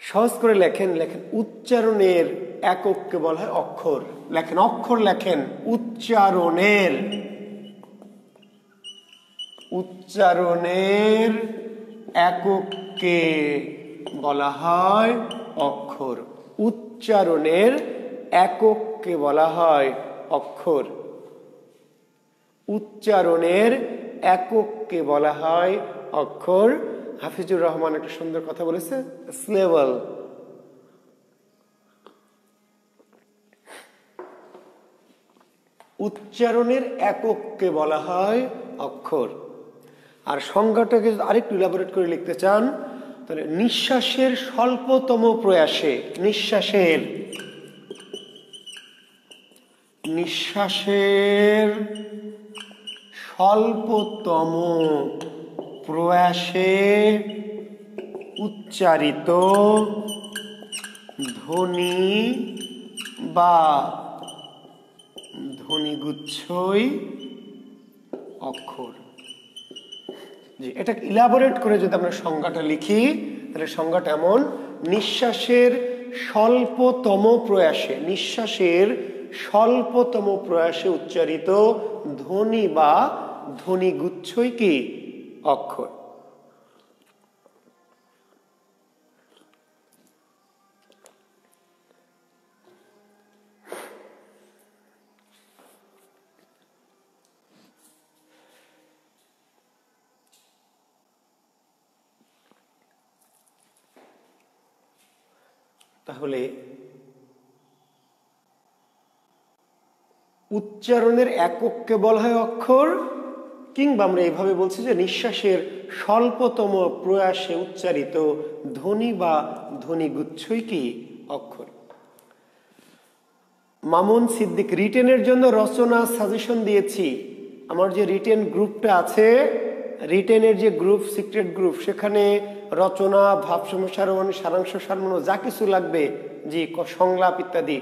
সহজ করে লেখেন, লেখেন উচ্চারণের একককে বলা হয় অক্ষর। লেখেন অক্ষর, লেখেন উচ্চারণের, উচ্চারণের একককে বলা হয় অক্ষর। উচ্চারণের একককে একককে বলা হয় অক্ষর, উচ্চারণের একককে বলা হয় অক্ষর। হাফিজুর রহমান একটা সুন্দর কথা বলেছে, সিলেবল। উচ্চারণের একককে বলা হয় অক্ষর। আর সংজ্ঞাটাকে আরেকটু ইলাবোরেট করে লিখতে চান তাহলে নিঃশ্বাসের স্বল্পতম প্রয়াসে, নিঃশ্বাসের স্বল্পতম প্রয়াসে উচ্চারিত ধ্বনি বা ধ্বনিগুচ্ছই অক্ষর। জি, এটা ইলাবোরেট করে যদি আমরা সংজ্ঞাটা লিখি তাহলে সংজ্ঞাটা এমন: নিঃশ্বাসের স্বল্পতম প্রয়াসে উচ্চারিত ধ্বনি বা ধ্বনিগুচ্ছই কি অক্ষর। তাহলে উচ্চারণের একককে বলা হয় অক্ষর, কিংবা আমরা এইভাবে বলছি যে নিঃশ্বাসের স্বল্পতম প্রয়াসে উচ্চারিত ধ্বনি বা ধ্বনিগুচ্ছই কি অক্ষর। মামুন সিদ্দিক রিটেনের জন্য রচনা সাজেশন দিয়েছি। আমার যে রিটেন গ্রুপটা আছে, রিটেনের যে গ্রুপ, সিক্রেট গ্রুপ, সেখানে রচনা, ভাব সম্প্রসারণ, সারাংশ সারমর্ম যা কিছু লাগবে, জি সংলাপ ইত্যাদি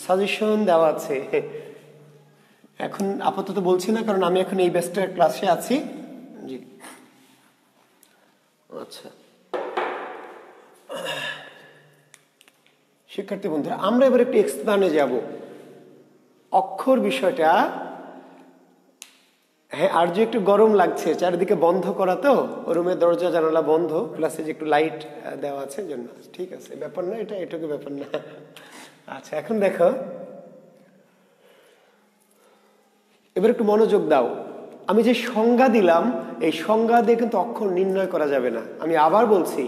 সাজেশন দেওয়া আছে। এখন আপাতত বলছি না, কারণ আমি এখন এই ব্যাচটার ক্লাসে আছি। জি আচ্ছা, শিক্ষার্থী বন্ধুরা, আমরা এবার একটু এক্সপ্লেনে যাব অক্ষর বিষয়টা। হ্যাঁ, আর যে একটু গরম লাগছে, চারিদিকে বন্ধ করা তো, রুমের দরজা জানালা বন্ধ, ক্লাসে যে একটু লাইট দেওয়া আছে জন্য। ঠিক আছে, ব্যাপার না, এটুকু ব্যাপার না। আচ্ছা, এখন দেখো, এবার একটু মনোযোগ দাও। আমি যে সংজ্ঞা দিলাম, এই সংজ্ঞা দিয়ে কিন্তু অক্ষর নির্ণয় করা যাবে না। আমি আবার বলছি,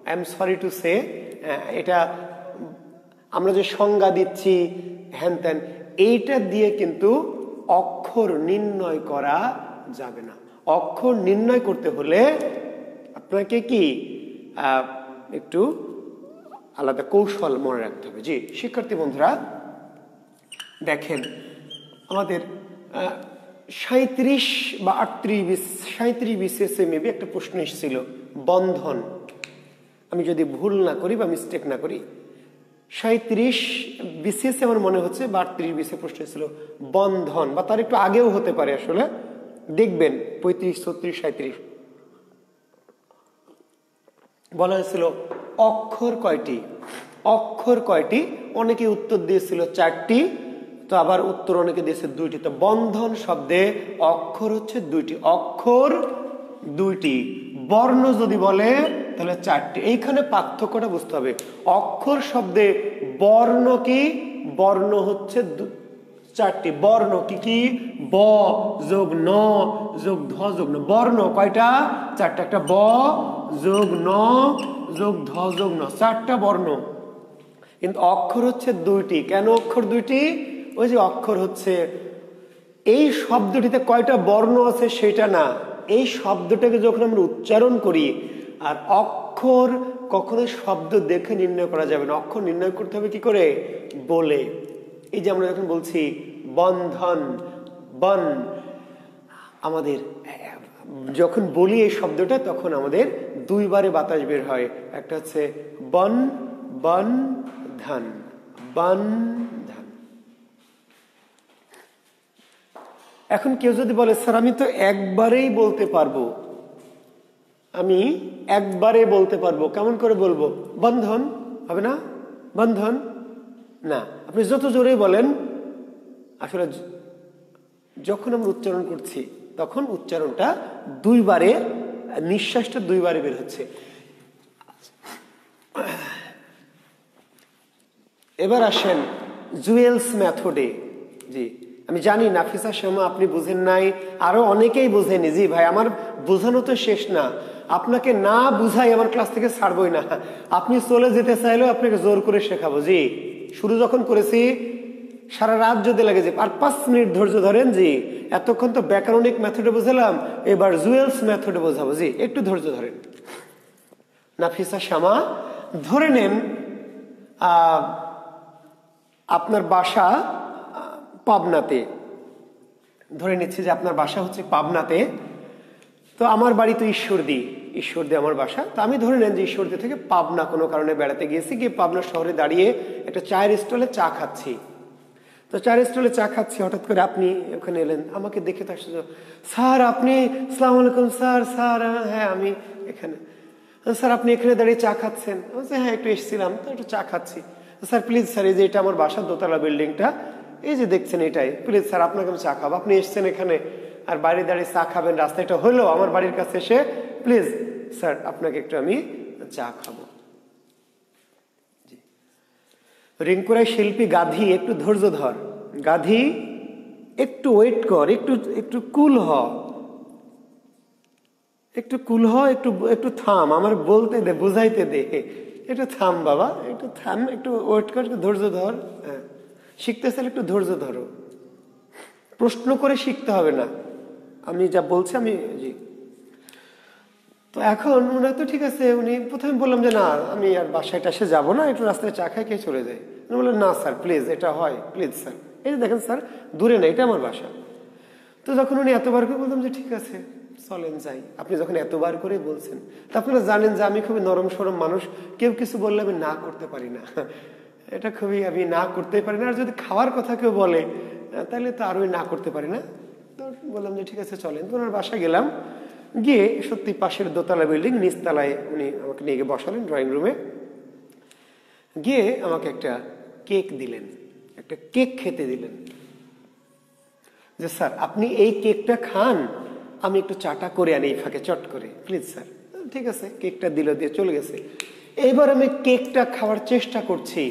I am sorry to say, এটা আমরা যে সংজ্ঞা দিচ্ছি হ্যান ত্যান, এইটা দিয়ে কিন্তু অক্ষর নির্ণয় করা যাবে না। অক্ষর নির্ণয় করতে হলে আপনাকে কি একটু আলাদা কৌশল মনে রাখতে হবে। জি শিক্ষার্থী বন্ধুরা, দেখেন আমাদের 37 বা 38 বিসিএসে মেবি একটা প্রশ্ন এসেছিল, বন্ধন। আমি যদি ভুল না করি বা মিস্টেক না করি, 37 বিসিএস আমার মনে হচ্ছে বা 38 বিসিএস প্রশ্ন ছিল বন্ধন, বা তার একটু আগেও হতে পারে। আসলে দেখবেন 35, 36, 37 বলা হয়েছিল অক্ষর কয়টি, অক্ষর কয়টি। অনেকে উত্তর দিয়েছিল 4টি, তো আবার উত্তর অনেকে দিয়েছে 2টি। তো বন্ধন শব্দে অক্ষর হচ্ছে 2টি, অক্ষর 2টি। বর্ণ যদি বলে তাহলে 4টি। এইখানে পার্থক্যটা বুঝতে হবে। অক্ষর শব্দে বর্ণ কি, বর্ণ হচ্ছে 4টি। বর্ণ কি কি? ব যোগ ন যোগ ধ যোগ ন। বর্ণ কয়টা? 4টা। একটা ব যোগ ন যোগ ধ যোগ ন, 4টা বর্ণ। কিন্তু অক্ষর হচ্ছে 2টি। কেন অক্ষর 2টি? ওই যে অক্ষর হচ্ছে এই শব্দটিতে কয়টা বর্ণ আছে সেটা না, এই শব্দটাকে যখন আমরা উচ্চারণ করি। আর অক্ষর কখনো শব্দ দেখে নির্ণয় করা যাবে না, অক্ষর নির্ণয় করতে হবে কি করে? বলে। এই যে আমরা যখন বলছি বন্ধন, বন, আমাদের যখন বলি এই শব্দটা তখন আমাদের 2 বারে বাতাস বের হয়। একটা হচ্ছে বন, বন ধন, বন ধন। এখন কেউ যদি বলে স্যার আমি তো একবারেই বলতে পারবো, আমি একবারে বলতে পারবো, কেমন করে বলবো? বন্ধন হবে না, বন্ধন না। আপনি যত জোরে বলেন, আসলে যখন আমরা উচ্চারণ করছি তখন উচ্চারণটা 2 বারে, নিঃশ্বাসটা 2 বারে বের হচ্ছে। এবার আসেন জুয়েলস মেথডে। জি, আমি জানি নাফিসা শামা আপনি বুঝেন নাই, আরো অনেকেই বুঝেনি। জি ভাই, আমার বোঝানো তো শেষ না, আপনাকে না বুঝাই আমার ক্লাস থেকে ছাড়বই না। আপনি চলে যেতে চাইলেও আপনাকে জোর করে শেখাবো। জি, শুরু যখন করেছি সারা রাত যদি লাগে, যে আর 5 মিনিট ধৈর্য ধরেন। জি, এতক্ষণ তো ব্যাকরণিক মেথডে বুঝালাম, এবার জুয়েলস মেথডে বোঝাবো। জি, একটু ধৈর্য ধরেন। নাফিসা শামা, ধরে নেন আপনার বাসা পাবনাতে। ধরে নিচ্ছি যে আপনার বাসা হচ্ছে পাবনাতে, তো আমার বাড়ি তো ঈশ্বরদী আমার বাসা। তো আমি ধরে নেন যে ঈশ্বরদী থেকে পাবনা কোনো কারণে বেড়াতে গিয়েছি, গিয়ে পাবনা শহরে দাঁড়িয়ে একটা চায়ের স্টলে চা খাচ্ছি। তো চায়ের স্টলে চা খাচ্ছি, হঠাৎ করে আপনি ওখানে এলেন, আমাকে দেখে তো আশ্চর্য, স্যার আপনি, আসসালামু আলাইকুম স্যার। স্যার হ্যাঁ আমি এখানে। স্যার আপনি এখানে দাঁড়িয়ে চা খাচ্ছেন? হ্যাঁ একটু এসেছিলাম তো, একটু চা খাচ্ছি। স্যার প্লিজ স্যার, এই যে এটা আমার বাসার দোতলা বিল্ডিংটা, এই যে দেখছেন এটাই, প্লিজ স্যার আপনাকে আমি চা খাবো। আপনি এসছেন এখানে আর বাইরে দাঁড়িয়ে চা খাবেন, রাস্তাটা হলো আমার বাড়ির কাছে এসে, প্লিজ স্যার আপনাকে একটু আমি চা খাবো। রিঙ্কুরাই শিল্পী, গাধী একটু ধৈর্য ধর, গাধী একটু ওয়েট কর, একটু কুল হ, একটু থাম, আমার বলতে দে, বুঝাইতে দে, একটু থাম বাবা, একটু থাম, একটু ওয়েট কর, একটু ধৈর্য ধর। হ্যাঁ, শিখতে চাইলে একটু ধৈর্য ধরো, প্রশ্ন করে শিখতে হবে না, আমি যা বলছি আমি। জি, তো এখন উনি তো ঠিক আছে, উনি প্রথমে বললাম যে না আমি আর বাসায় টাসে যাবো না, একটু রাস্তায় চা খাই খেয়ে চলে যাই। উনি বললেন না স্যার প্লিজ, এটা হয়, প্লিজ স্যার, এই যে দেখেন স্যার দূরে না, এটা আমার বাসা। তো যখন উনি এতবার করে বললাম যে ঠিক আছে চলেন যাই, আপনি যখন এতবার করে বলছেন, তা আপনারা জানেন যে আমি খুবই নরম সরম মানুষ, কেউ কিছু বললে আমি না করতে পারি না, এটা খুবই আমি না করতে পারি না। আর যদি খাওয়ার কথা কেউ বলে তাহলে তো আরোই না করতে পারি না। তো বললাম যে ঠিক আছে চলেন। তো ওনার বাসায় গেলাম, গিয়ে সত্যি পাশের দোতলা বিল্ডিং, নিচতলায় উনি আমাকে নিয়ে গিয়ে বসালেন ড্রয়িং রুমে, গিয়ে আমাকে একটা কেক দিলেন, একটা কেক খেতে দিলেন, যে স্যার আপনি এই কেকটা খান, আমি একটু চাটা করে আনি এই ফাঁকে চট করে, প্লিজ স্যার। ঠিক আছে, কেকটা দিল, দিয়ে চলে গেছে। এবার আমি কেকটা খাওয়ার চেষ্টা করছি,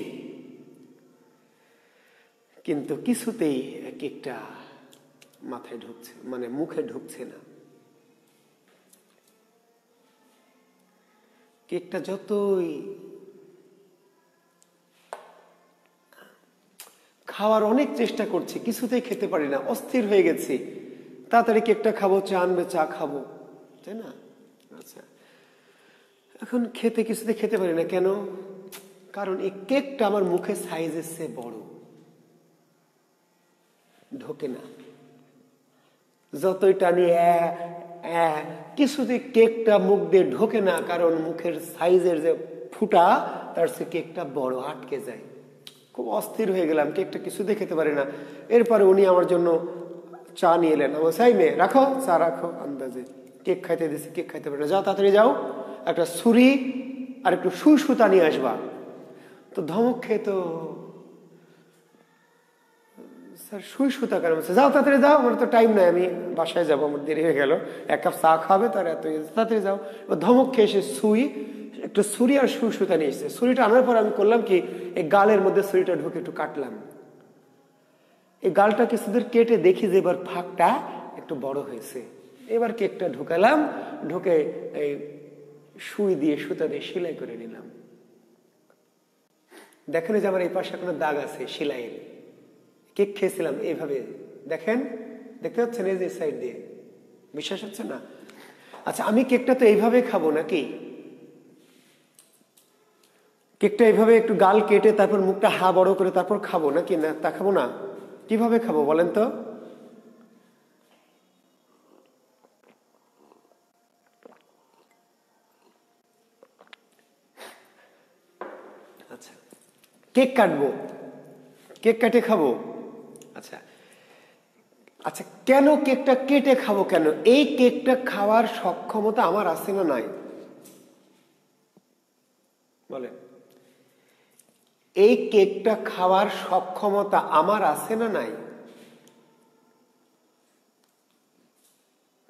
কিন্তু কিছুতেই কেকটা মাথায় ঢুকছে, মানে মুখে ঢুকছে না। কেকটা যতই খাওয়ার অনেক চেষ্টা করছি, কিছুতেই খেতে পারি না, অস্থির হয়ে গেছি, তাড়াতাড়ি কেকটা খাবো, চা আনবে চা খাবো, তাই না? আচ্ছা, এখন কিছুতে খেতে পারি না, কেন? কারণ এই কেকটা আমার মুখের সাইজের চেয়ে বড়, ঢোকে না, যতই টানি কিছুতে কেকটা মুখ দিয়ে ঢোকে না, কারণ মুখের সাইজের যে ফুটা তার চেয়ে কেকটা বড়, আটকে যায়। খুব অস্থির হয়ে গেলাম, কেকটা কিছুতে খেতে পারি না। এরপরে উনি আমার জন্য চা নিয়ে এলেন, আমার সাই মেয়ে রাখো চা রাখো, আন্দাজে কেক খাইতে দিচ্ছি, কেক খাইতে পারি না, যাও তাড়াতাড়ি যাও, একটা ছুরি আর একটু সুতা নিয়ে আসবা। তো ধমক খেয়ে তো স্যার সুতা কেন? যাও তাড়াতাড়ি যাও, আমার তো টাইম নাই, আমি বাসায় যাবো, আমার দেরি হয়ে গেল, 1 কাপ চা খাবে তার এত, তাড়াতাড়ি যাও। ধমক খেয়ে এসে একটু ছুরি আর সুতা নিয়ে এসেছে। ছুরিটা আনার পর আমি করলাম কি, এই গালের মধ্যে ছুরিটা ঢুকে একটু কাটলাম, এই গালটা কিছুদের কেটে দেখি যে এবার ফাঁকটা একটু বড় হয়েছে। এবার কেকটা ঢুকালাম, ঢুকে এই সুতা দিয়ে সেলাই করে নিলাম। দেখেন যে আমার এই পাশে কোনো দাগ আছে সেলাইয়ের। কেক খেয়েছিলাম এইভাবে, দেখেন, দেখতে পাচ্ছেন এই যে সাইড দিয়ে, বিশ্বাস হচ্ছে না? আচ্ছা, আমি কেকটা তো এইভাবে খাবো নাকি? কেকটা এইভাবে একটু গাল কেটে তারপর মুখটা বড় করে তারপর খাবো নাকি? না, তা খাবো না। কিভাবে খাবো বলেন তো? আচ্ছা, কেক কাটবো, কেক কাটে খাবো। আচ্ছা আচ্ছা, কেন কেকটা কেটে খাবো কেন? এই কেকটা খাওয়ার সক্ষমতা আমার আছে না নাই বলেন? এই কেকটা খাওয়ার সক্ষমতা আমার আছে না নাই?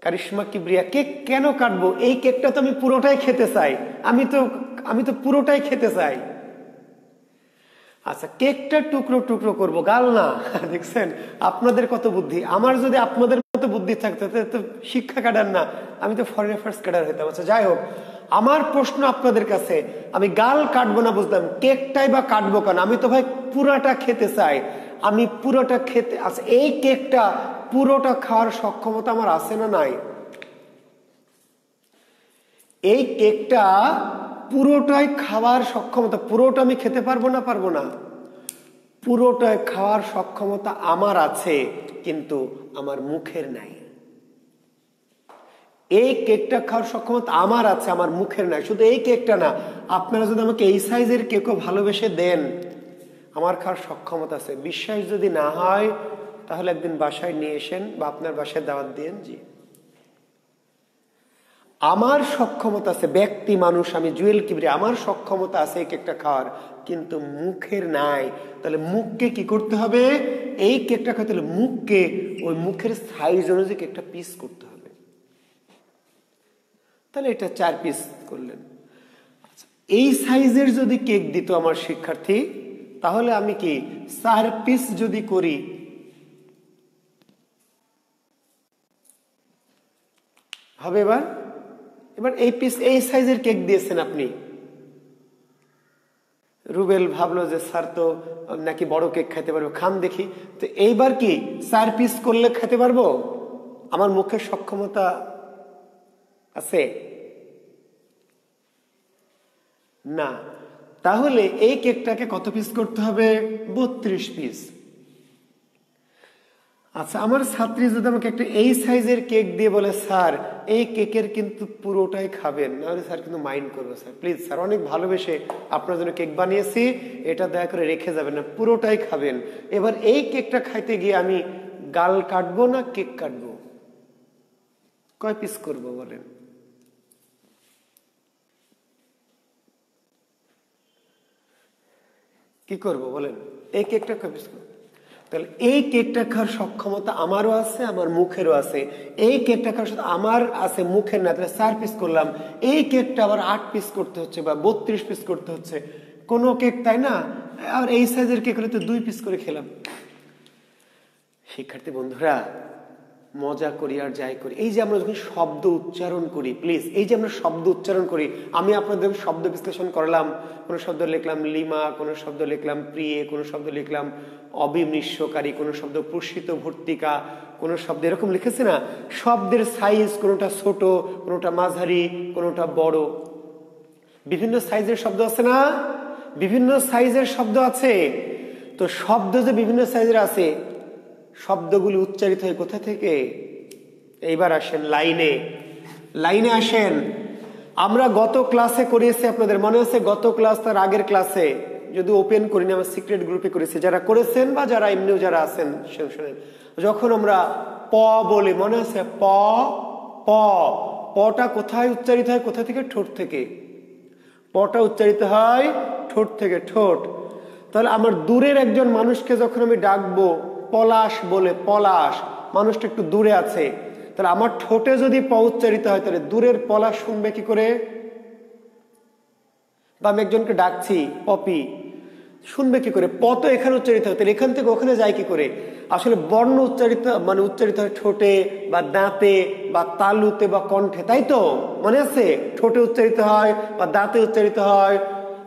কারিশমা কিবরিয়া, কেক কেন কাটবো? এই কেকটা তো আমি পুরোটাই খেতে চাই, আমি তো পুরোটাই খেতে চাই। আচ্ছা, কেকটা টুকরো টুকরো করব, গাল না। দেখছেন আপনাদের কত বুদ্ধি। আমার যদি আপনাদের মতো বুদ্ধি থাকতো তাহলে তো শিক্ষা ক্যাডার না, আমি তো ফরেন অ্যাফেয়ার্স ক্যাডার হইতাম। আচ্ছা যাই হোক, আমার প্রশ্ন আপনাদের কাছে, আমি গাল কাটবো না বুঝলাম, কেকটাই বা কাটবো কেন? আমি তো ভাই পুরাটা খেতে চাই, আমি পুরোটা খেতে। আচ্ছা, এই কেকটা পুরোটা খাওয়ার সক্ষমতা আমার আছে না নাই? এই কেকটা পুরোটাই খাওয়ার সক্ষমতা, পুরোটা আমি খেতে পারবো না? পারবো না। পুরোটাই খাওয়ার সক্ষমতা আমার আছে, কিন্তু আমার মুখের নাই। এই কেকটা খাওয়ার সক্ষমতা আমার আছে, আমার মুখের নাই। শুধু এই কেকটা না, আপনারা যদি আমাকে এই সাইজের কেকও ভালোবেসে দেন, আমার খাওয়ার সক্ষমতা আছে। বিশ্বাস যদি না হয় তাহলে একদিন বাসায় নিয়ে এসেন বা আপনার বাসায় দাওয়াত দিয়েন। জি, আমার সক্ষমতা আছে, ব্যক্তি মানুষ আমি জুয়েল কিবরি, আমার সক্ষমতা আছে এই কেকটা খাওয়ার, কিন্তু মুখের নাই। তাহলে মুখকে কি করতে হবে? এই কেকটা খেতে হলে মুখকে ওই মুখের সাইজ অনুযায়ী কেকটা পিস করতে হবে। তাহলে এটা 4 পিস করলেন। আচ্ছা, এই সাইজের যদি কেক দিত আমার শিক্ষার্থী, তাহলে আমি কি 4 পিস যদি করি, হবে? এবার এই পিস এই সাইজের কেক দিয়েছেন আপনি। রুবেল ভাবলো যে স্যার তো নাকি বড় কেক খাইতে পারবো, খান দেখি। তো এইবার কি 4 পিস করলে খেতে পারবো? আমার মুখের সক্ষমতা আছে না। তাহলে এই কেকটাকে কত পিস করতে হবে? 32 পিস। আচ্ছা, আমার ছাত্রী যদি আমাকে একটা এই সাইজের কেক দিয়ে বলে স্যার এই কেকের কিন্তু পুরোটাই খাবেন, নাহলে স্যার কিন্তু মাইন্ড করবো। স্যার প্লিজ স্যার, অনেক ভালোবেসে আপনার জন্য কেক বানিয়েছি, এটা দয়া করে রেখে যাবেন না, পুরোটাই খাবেন। এবার এই কেকটা খাইতে গিয়ে আমি গাল কাটবো না কেক কাটবো? কয় পিস করবো বলেন? কি করব বলেন? এই কেকটা কয় পিস করবো? তাহলে এই কেকটা খাওয়ার সক্ষমতা আমারও আছে, আমার মুখেরও আছে। এই কেকটা খাওয়ার সাথে আমার আছে, মুখের না। তাহলে 4 পিস করলাম, এই কেকটা আবার 8 পিস করতে হচ্ছে বা 32 পিস করতে হচ্ছে। কোনো কেক, তাই না? আর এই সাইজের কেক হলে তো 2 পিস করে খেলাম। শিক্ষার্থী বন্ধুরা, মজা করি আর যাই করি, এই যে আমরা যখন শব্দ উচ্চারণ করি, প্লিজ এই যে আমরা শব্দ উচ্চারণ করি, আমি আপনাদের শব্দ বিশ্লেষণ করলাম, কোনো শব্দ লিখলাম লিমা, কোনো শব্দ লিখলাম প্রিয়ে, কোনো শব্দ লিখলাম অবিমৃষ্যকারী, কোনো শব্দ প্রসিত ভর্তিকা, কোনো শব্দ এরকম লিখেছে না। শব্দের সাইজ কোনোটা ছোট, কোনোটা মাঝারি, কোনোটা বড়, বিভিন্ন সাইজের শব্দ আছে না? বিভিন্ন সাইজের শব্দ আছে। তো শব্দ যে বিভিন্ন সাইজের আছে, শব্দগুলি উচ্চারিত হয় কোথা থেকে? এইবার আসেন লাইনে, লাইনে আসেন। আমরা গত ক্লাসে করিয়েছি, আপনাদের মনে আছে? গত ক্লাস তার আগের ক্লাসে, যদি ওপেন করিনি, আমার সিক্রেট গ্রুপে করেছি, যারা করেছেন বা যারা এমনিও যারা আছেন শোনেন। যখন আমরা প বলি, মনে আছে? প প পটা কোথায় উচ্চারিত হয়? কোথা থেকে? ঠোঁট থেকে। পটা উচ্চারিত হয় ঠোঁট থেকে, ঠোঁট। তাহলে আমার দূরের একজন মানুষকে যখন আমি ডাকবো পলাশ বলে, পলাশ, মানুষটা একটু দূরে আছে, তাহলে আমার ঠোঁটে যদি প উচ্চারিত হয়, তাহলে দূরের পলাশ শুনবে কি করে? বা আমি একজনকে ডাকছি পপি, শুনবে কি করে? প তো এখানে উচ্চারিত হয়, তাহলে এখান থেকে ওখানে যায় কি করে? আসলে বর্ণ উচ্চারিত মানে উচ্চারিত হয় ঠোঁটে বা দাঁতে বা তালুতে বা কণ্ঠে, তাই তো? মনে আছে? ঠোঁটে উচ্চারিত হয় বা দাঁতে উচ্চারিত হয়।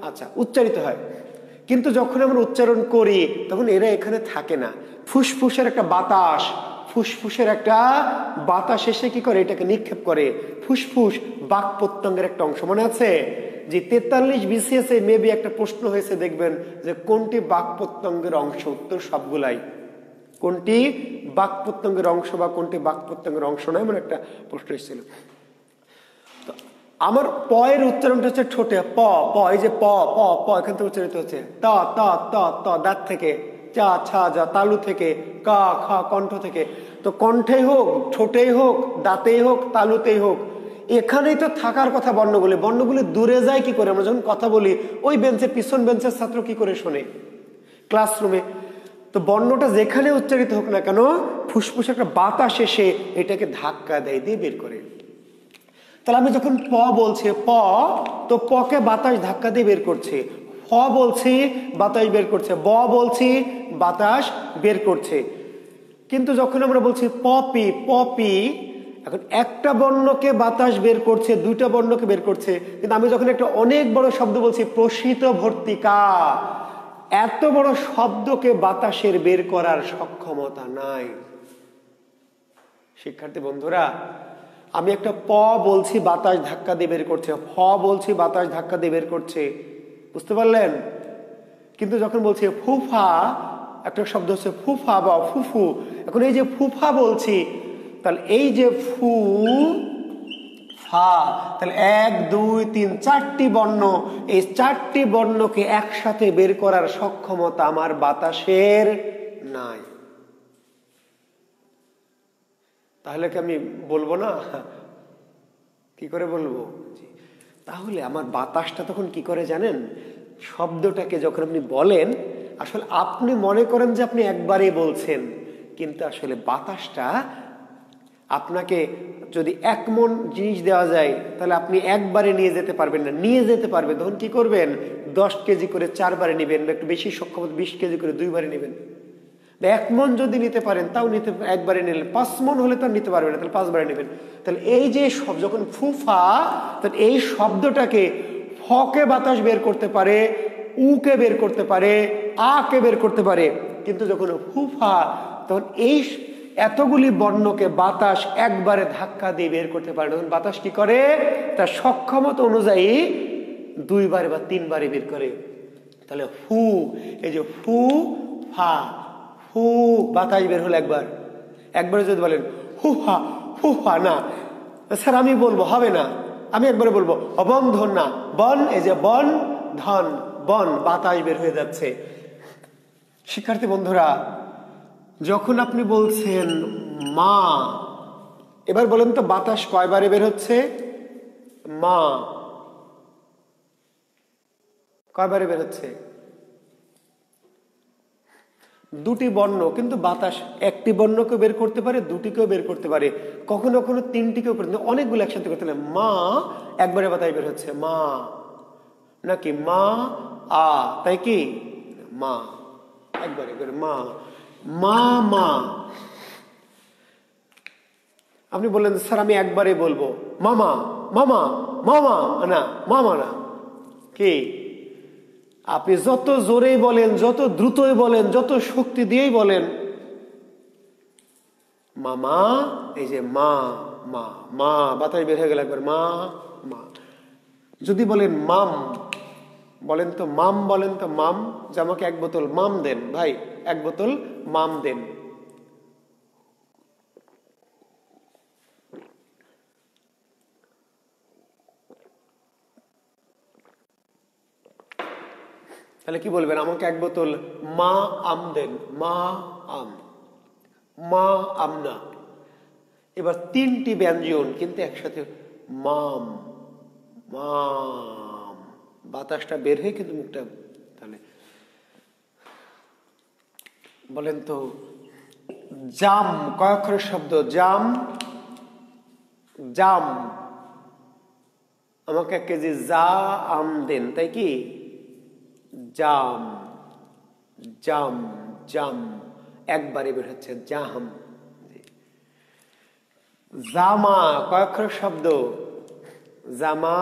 আচ্ছা, উচ্চারিত হয়, কিন্তু যখন আমরা উচ্চারণ করি তখন এরা এখানে থাকে না। ফুসফুসের একটা বাতাস, ফুসফুসের একটা বাতাস এসে কি করে? এটাকে নিক্ষেপ করে। ফুসফুস বাক প্রত্যঙ্গের একটা অংশ, মনে আছে? যে 43 BCS মেবি একটা প্রশ্ন হয়েছে, দেখবেন যে কোনটি বাক প্রত্যঙ্গের অংশ? উত্তর সবগুলাই। কোনটি বাক প্রত্যঙ্গের অংশ বা কোনটি বাক প্রত্যঙ্গের অংশ নয়, এমন একটা প্রশ্ন এসেছিল। আমার প এর উচ্চারণটা হচ্ছে ঠোঁটে, প প, এই যে প প প এখান থেকে উচ্চারিত হচ্ছে। ত ত ত ত দাঁত থেকে, চা ছা যা তালু থেকে, কা খা কণ্ঠ থেকে। তো কণ্ঠেই হোক, ঠোঁটেই হোক, দাঁতেই হোক, তালুতেই হোক, এখানেই তো থাকার কথা বর্ণগুলি। বর্ণগুলি দূরে যায় কি করে? আমরা যখন কথা বলি, ওই বেঞ্চে পিছন বেঞ্চের ছাত্র কি করে শোনে? ক্লাসরুমে। তো বর্ণটা যেখানে উচ্চারিত হোক না কেন, ফুসফুসে একটা বাতাস এসে এটাকে ধাক্কা দেয়, দিয়ে বের করে। তাহলে আমি যখন প বলছি প, তো পকে বাতাস ধাক্কা দিয়ে বের করছে। ফ বলছি বাতাস বের করছে, ব বলছি বাতাস বের করছে। কিন্তু যখন আমরা বলছি পপি, পপি, এখন একটা বর্ণকে বাতাস বের করছে, দুইটা বর্ণকে বের করছে। কিন্তু আমি যখন একটা অনেক বড় শব্দ বলছি প্রসিত ভর্তিকা, এত বড় শব্দকে বাতাসের বের করার সক্ষমতা নাই। শিক্ষার্থী বন্ধুরা, আমি একটা প বলছি বাতাস ধাক্কা দিয়ে বের করছে, ফ বলছি বাতাস ধাক্কা দিয়ে বের করছে, বুঝতে পারলেন? কিন্তু যখন বলছি ফুফা, একটা শব্দ হচ্ছে ফুফা বা ফুফু, এখন এই যে ফুফা বলছি, তাহলে এই যে ফু ফা, তাহলে 1 2 3 4টি বর্ণ, এই 4টি বর্ণকে একসাথে বের করার সক্ষমতা আমার বাতাসের নাই। তাহলে কি আমি বলবো না? কি করে বলবো? তাহলে আমার বাতাসটা তখন কি করে জানেন? শব্দটাকে যখন আপনি বলেন, আসলে আপনি মনে করেন যে আপনি একবারই বলছেন, কিন্তু আসলে বাতাসটা আপনাকে যদি 1 মণ জিনিস দেওয়া যায়, তাহলে আপনি একবারে নিয়ে যেতে পারবেন না, নিয়ে যেতে পারবেন। তখন কি করবেন? 10 কেজি করে 4 বারে নেবেন, বা একটু বেশি সক্ষম 20 কেজি করে 2 বারে নেবেন। 1 মণ যদি নিতে পারেন তাও নিতে, একবারে নিলেন। 5 মণ হলে তো নিতে পারবেন না, তাহলে 5 বারে নেবেন। তাহলে এই যে যখন ফুফা, তাহলে এই শব্দটাকে ফকে বাতাস বের করতে পারে, উকে বের করতে পারে, আকে বের করতে পারে, কিন্তু যখন ফুফা, তখন এই এতগুলি বর্ণকে বাতাস একবারে ধাক্কা দিয়ে বের করতে পারে। তখন বাতাস কি করে? তার সক্ষমতা অনুযায়ী 2 বারে বা 3 বারে বের করে। তাহলে ফু, এই যে ফু ফা, ফু বাতাস বের হলো একবার। একবারে যদি বলেন হুহা, হুহা, না স্যার আমি বলবো, হবে না, আমি একবারে বলবো অবন্ধন, না বন, এই যে বন ধন, বন, বাতাস বের হয়ে যাচ্ছে। শিক্ষার্থী বন্ধুরা, যখন আপনি বলছেন মা, এবার বলেন তো বাতাস কয়বারে বের হচ্ছে? মা কয়বারে বের হচ্ছে? 2টি বর্ণ, কিন্তু বাতাস 1টি বর্ণকে বের করতে পারে, 2টিকেও বের করতে পারে, কখনো কখনো 3টিকেও করতে, অনেকগুলো একসাথে করতে পারে। মা একবারে বাতাস বের হচ্ছে, মা, নাকি মা আ, তাই কি? মা একবারে করে মা, মা মা। আপনি বললেন স্যার আমি একবারে বলবো মামা, মামা, মামা, না মামা না। কি? আপনি যত জোরেই বলেন, যত দ্রুতই বলেন, যত শক্তি দিয়েই বলেন, মামা, এই যে মা, মা, মা বাতাস বের হয়ে গেল একবার, মা মা। যদি বলেন মাম, বলেন তো মাম, বলেন তো মাম, যে আমাকে 1 বোতল মাম দেন ভাই, 1 বোতল মাম দেন। তাহলে কি বলবেন? আমাকে 1 বোতল মা আম দেন, মা আম, মা আমনা। এবার 3টি ব্যঞ্জন কিন্তু একসাথে, মাম মাম, বাতাসটা বের হয়ে কিন্তু মুখটা। তাহলে বলেন তো জাম কয় অক্ষরের শব্দ? জাম, জাম, আমাকে 1 কেজি যা আম দেন, তাই কি? জাম, জাম, জাম, একবারে বের হচ্ছে জাম। জামা কয় অক্ষরের শব্দ? জামা।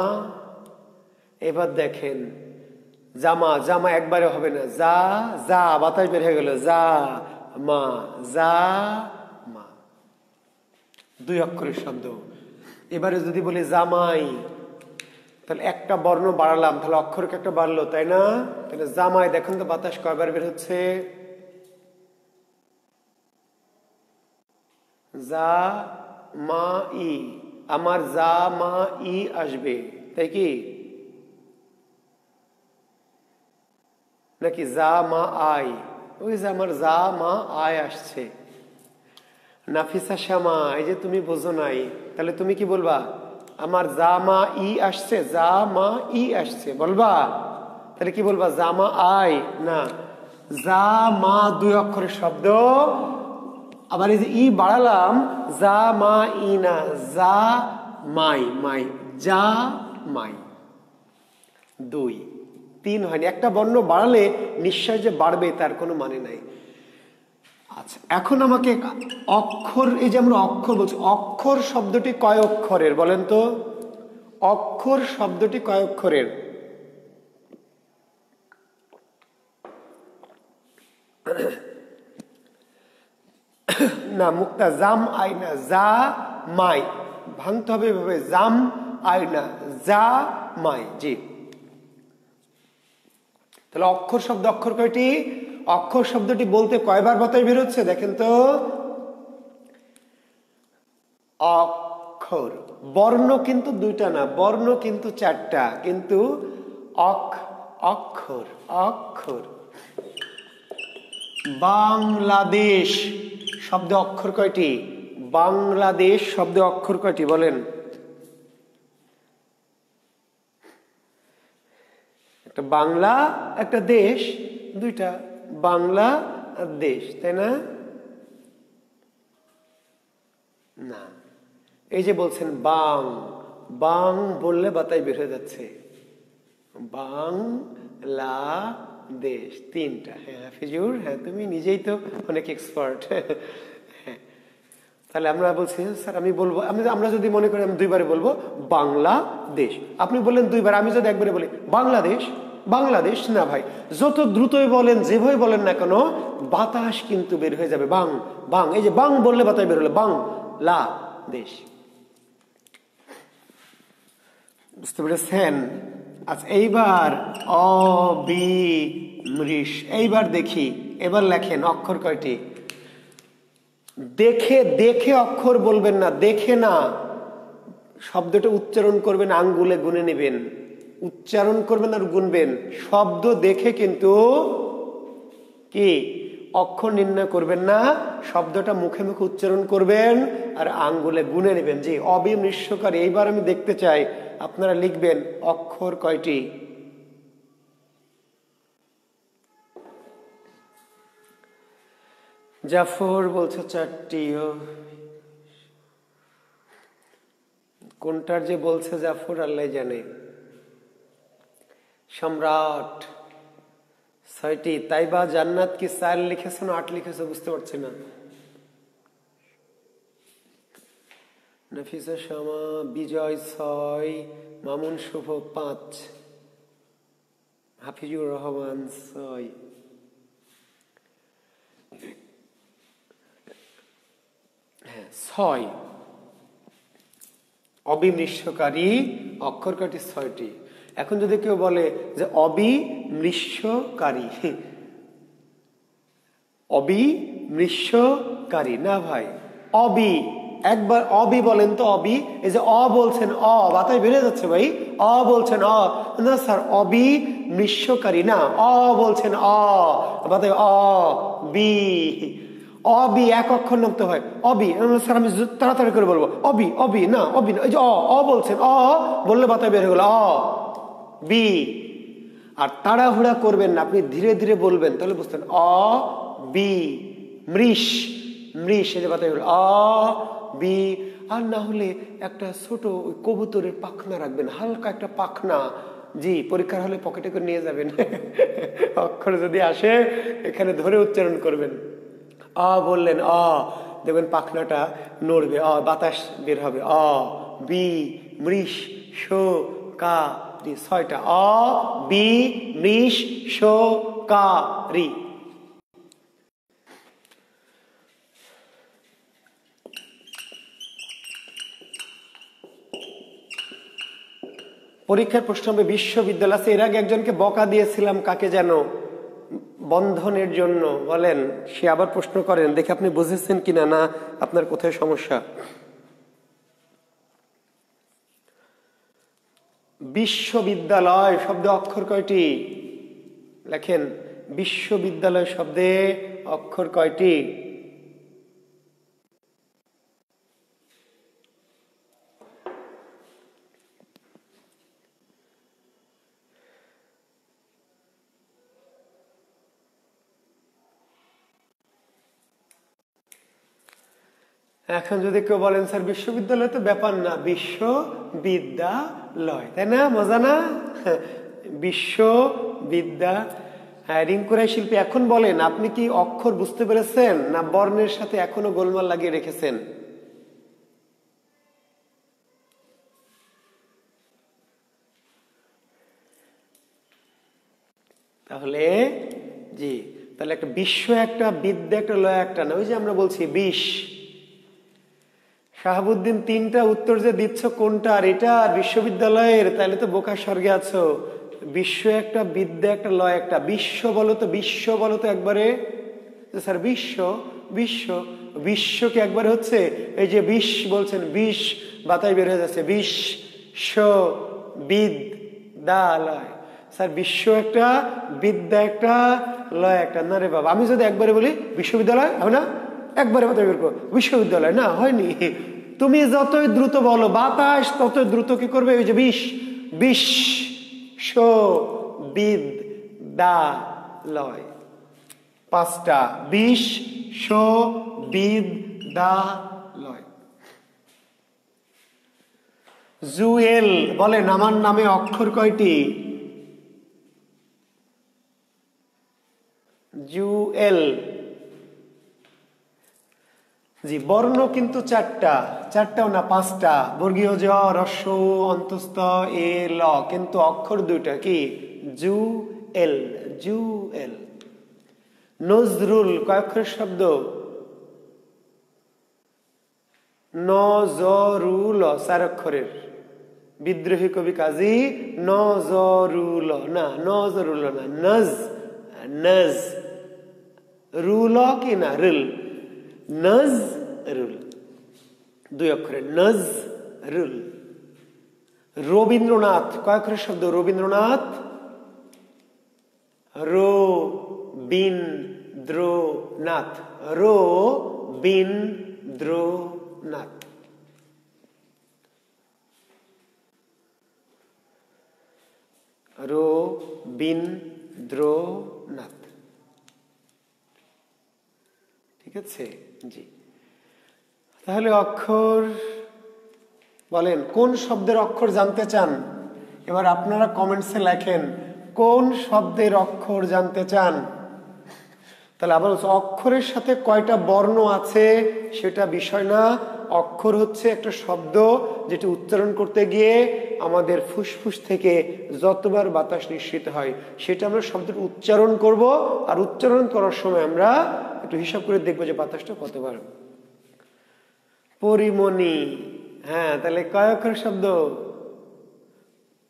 এবার দেখেন জামা, জামা একবারে হবে না, যা যা বাতাস বের হয়ে গেল, যা মা, যা মা, 2 অক্ষরের শব্দ। এবারে যদি বলি জামাই, তাহলে একটা বর্ণ বাড়ালাম, তাহলে অক্ষরকে একটা বাড়লো, তাই না? তাহলে জামাই, দেখুন তো বাতাস কয়বার বের হচ্ছে? যা মা ই, আমার যা মা ই আসবে, তাই কি? নাকি যা মা আই? ওই যে আমার যা মা আয় আসছে। নাফিসা শ্যামা, এই যে তুমি বোঝো নাই, তাহলে তুমি কি বলবা? আমার যা মা ই আসছে, যা মা ই আসছে বলবা? তাহলে কি বলবা? যা মা আই, না যা মা 2 অক্ষরের শব্দ। আবার এই যে ই বাড়ালাম, যা মা ই না, যা মাই, মাই, যা মাই, 2। তিন হয়নি। একটা বর্ণ বাড়ালে নিঃশ্বাস যে বাড়বে তার কোনো মানে নাই। আচ্ছা, এখন আমাকে অক্ষর, এই যে আমরা অক্ষর বলছি, অক্ষর শব্দটি কয় অক্ষরের বলেন তো? অক্ষর শব্দটি কয় অক্ষরের? না, মুক্তা জাম আইনা, যা মাই, ভাঙতে হবে এভাবে, জাম আইনা, যা মাই। জি, তাহলে অক্ষর শব্দ, অক্ষর কয়টি? অক্ষর শব্দটি বলতে কয়বার বাতাস বের হচ্ছে দেখেন তো? অক্ষর, বর্ণ কিন্তু দুইটা না, বর্ণ কিন্তু চারটা, কিন্তু অক্ষর, অক্ষর। বাংলাদেশ শব্দে অক্ষর কয়টি? বাংলাদেশ শব্দে অক্ষর কয়টি বলেন? একটা বাংলা, একটা দেশ, দুইটা, বাংলা আর দেশ, তাই না? না, এই যে বলছেন বাং, বাং বললে বাতাস বের হয়ে যাচ্ছে, বাংলা দেশ, তিনটা। হ্যাঁ হাফিজুর, হ্যাঁ তুমি নিজেই তো অনেক এক্সপার্ট। হ্যাঁ, তাহলে আমরা বলছি স্যার আমি বলবো, আমরা যদি মনে করি আমি দুইবারে বলবো বাংলাদেশ, আপনি বললেন দুইবার, আমি যদি একবারে বলি বাংলাদেশ, বাংলাদেশ, না ভাই, যত দ্রুতই বলেন যেভাবে বলেন না কেন বাতাস কিন্তু বের হয়ে যাবে। বাং, বাং, এই যে বাং বললে বাতাস বের হলো, বাংলা দেশ। বুঝতে পেরেছেন? আচ্ছা, এইবার অবিমৃষ, এইবার দেখি, এবার লেখেন অক্ষর কয়টি? দেখে, দেখে অক্ষর বলবেন না, দেখে না, শব্দটা উচ্চারণ করবেন, আঙ্গুলে গুনে নেবেন, উচ্চারণ করবেন আর গুনবেন। শব্দ দেখে কিন্তু কি অক্ষর নির্ণয় করবেন না, শব্দটা মুখে মুখে উচ্চারণ করবেন আর আঙ্গুলে গুনে নেবেন। জি, অবিমৃষ্যকারী। এইবার আমি দেখতে চাই আপনারা লিখবেন অক্ষর কয়টি? জাফর বলছে চারটি। কোনটার যে বলছে জাফর আল্লাহ জানে। সম্রাট ছয়টি। তাইবা জান্নাত কি 4 লিখেছো না 8 লিখেছো বুঝতে পারছি না। নফিসা শামা বিজয় 6, মামুন শুভ 5, হাফিজুর রহমান 6। হ্যাঁ 6। অবিমৃষ্যকারী অক্ষর কয়টি? 6টি। এখন যদি কেউ বলে যে অবিমৃষ্যকারী, অবিমৃষ্যকারী, না ভাই, অবি, একবার অবি বলেন তো, অবি, এই যে অ বলছেন, অ বাতাস বেড়ে যাচ্ছে ভাই, অ বলছেন, অ না স্যার, অবিমৃষ্যকারী না, অ বলছেন, অ বাতাস, অ বি, অবি এক অক্ষর নামতে হয়, অবি। স্যার আমি তাড়াতাড়ি করে বলবো অবি, অবি না, অবি না, এই যে অ বলছেন, অ বললে বাতাস বের হয়ে গেল, অ বি। আর তাড়াহুড়া করবেন না, আপনি ধীরে ধীরে বলবেন, তাহলে বুঝতেন অ বি মৃষ, মৃষ, এই যে বাতাস বের হলো, অ বি। আর না হলে একটা ছোট কবুতরের পাখনা রাখবেন, হালকা একটা পাখনা। জি, পরীক্ষার হলে পকেটে করে নিয়ে যাবেন। অক্ষর যদি আসে এখানে ধরে উচ্চারণ করবেন। অ বললেন, অ, দেখবেন পাখনাটা নড়বে, অ বাতাস বের হবে, অ বি মৃষ শো কা রি। 6টা, অ বি মৃষ শো কা রি। পরীক্ষার প্রশ্ন হবে বিশ্ববিদ্যালয় আছে। এর আগে একজনকে বকা দিয়েছিলাম, কাকে যেন, বন্ধনের জন্য, বলেন সে আবার প্রশ্ন করেন, দেখে আপনি বুঝেছেন কিনা, না আপনার কোথায় সমস্যা। বিশ্ববিদ্যালয় শব্দে অক্ষর কয়টি? লেখেন বিশ্ববিদ্যালয় শব্দে অক্ষর কয়টি? এখন যদি কেউ বলেন স্যার বিশ্ববিদ্যালয় তো ব্যাপার না, বিশ্ববিদ্যালয়, তাই না? মজা না? বিশ্ববিদ্যা। হ্যাঁ, রিঙ্কুরাই শিল্পী, এখন বলেন আপনি কি অক্ষর বুঝতে পেরেছেন না বর্ণের সাথে এখনো গোলমাল লাগিয়ে রেখেছেন? তাহলে জি, তাহলে একটা বিশ্ব একটা, বিদ্যা একটা, লয় একটা না, ওই যে আমরা বলছি বিশ। শাহাবুদ্দিন, তিনটা উত্তর যে দিচ্ছ কোনটা, আর এটা আর বিশ্ববিদ্যালয়ের, তাহলে তো বোকা স্বর্গে আছো। বিশ্ব একটা, বিদ্যা একটা, লয় একটা। বিশ্ব বলো তো, বিশ্ব বলো তো একবারে। স্যার বিশ্ব, বিশ্ব, বিশ্বকে একবারে হচ্ছে এই যে বিষ বলছেন, বিষ বাতায় বের হয়ে যাচ্ছে, বিশ স বিদ্যালয়। স্যার বিশ্ব একটা, বিদ্যা একটা, লয় একটা। না রে বাবা, আমি যদি একবারে বলি বিশ্ববিদ্যালয় হবে না, একবারে বাতায় বের করো বিশ্ববিদ্যালয়, না হয়নি। তুমি যতই দ্রুত বলো বাতাস ততই দ্রুত কি করবে, ওই যে বিশ, বিশ বিদ্যালয়। পাঁচটা, বিশ বিদ্যালয়। জুয়েল বলেন আমার নামে অক্ষর কয়টি? জুয়েল জি, বর্ণ কিন্তু চারটা, চারটাও না পাঁচটা। বর্গীয় জ, হ্রস্ব উ, অন্তস্থ এ ল, কিন্তু অক্ষর দুইটা। কি? জুয়েল, জুয়েল। নজরুল কয় অক্ষরের শব্দ? নজরুল চার অক্ষরের। বিদ্রোহী কবি কাজী নজরুল, না নজরুল না, নজ, নজ রুল কি না, রুল, নজ রুল, দুই অক্ষরের, নজ রুল। রবীন্দ্রনাথ কয় অক্ষরের শব্দ? রবীন্দ্রনাথ রো বিন দ্রোনাথ, রো বিন দ্রোনাথ। রবীন্দ্রনাথ, ঠিক আছে জি। তাহলে অক্ষর বলেন, কোন শব্দের অক্ষর জানতে চান? এবার আপনারা কমেন্টসে লেখেন কোন শব্দের অক্ষর জানতে চান। তাহলে আবার অক্ষরের সাথে কয়টা বর্ণ আছে সেটা বিষয় না। অক্ষর হচ্ছে একটা শব্দ যেটি উচ্চারণ করতে গিয়ে আমাদের ফুসফুস থেকে যতবার বাতাস নিঃসৃত হয় সেটা আমরা শব্দটা উচ্চারণ করব, আর উচ্চারণ করার সময় আমরা একটু হিসাব করে দেখবো যে বাতাসটা কতবার। পরিমণি, হ্যাঁ, তাহলে কয় অক্ষরের শব্দ?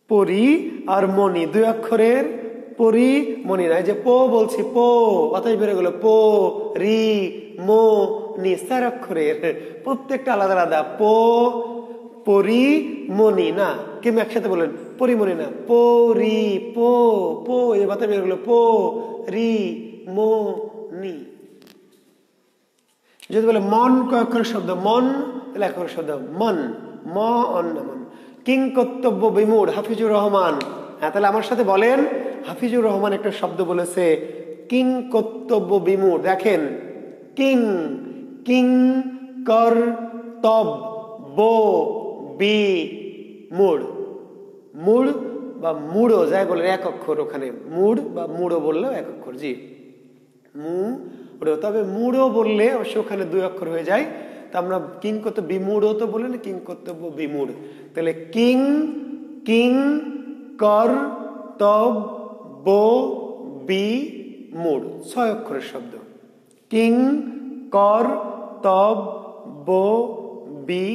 পরি আর মণি, দুই অক্ষরের। পরিমণি না, এই যে পো বলছি, পো বাতাস বেড়ে গেল, পো রি মো নি, চার অক্ষরের, প্রত্যেকটা আলাদা আলাদা। পো পরিমণি না, কেমন একসাথে বলেন, পরিমণি না, পরি পো, পো এই যে বাতাস বেড়ে গেল, পো রি মো নি। যদি বলে মন কয় অক্ষরের শব্দ? মন, তাহলে এক অক্ষরের শব্দ মন, ম অন্য মন। কিং কর্তব্য বিমূঢ়, হাফিজুর রহমান, হ্যাঁ, তাহলে আমার সাথে বলেন, হাফিজুর রহমান একটা শব্দ বলেছে কিং কর্তব্য বিমূঢ়। দেখেন, কিং, কিং কর তব বো বি মূঢ়, মূঢ় বা মুড়ো যাই বলেন এক অক্ষর, ওখানে মুড় বা মুড়ো বললেও এক অক্ষর, জি মুড়ো। তবে মুড়ো বললে অবশ্য ওখানে দুই অক্ষর হয়ে যায়। তা আমরা কিং কর্তব্য বিমূঢ় তো বলি না, কিং কর্তব্য বিমূঢ়। তাহলে কিং, কিং কর তব বো বি মূঢ়, ছয় অক্ষরের শব্দ। কিং কর তব বো বি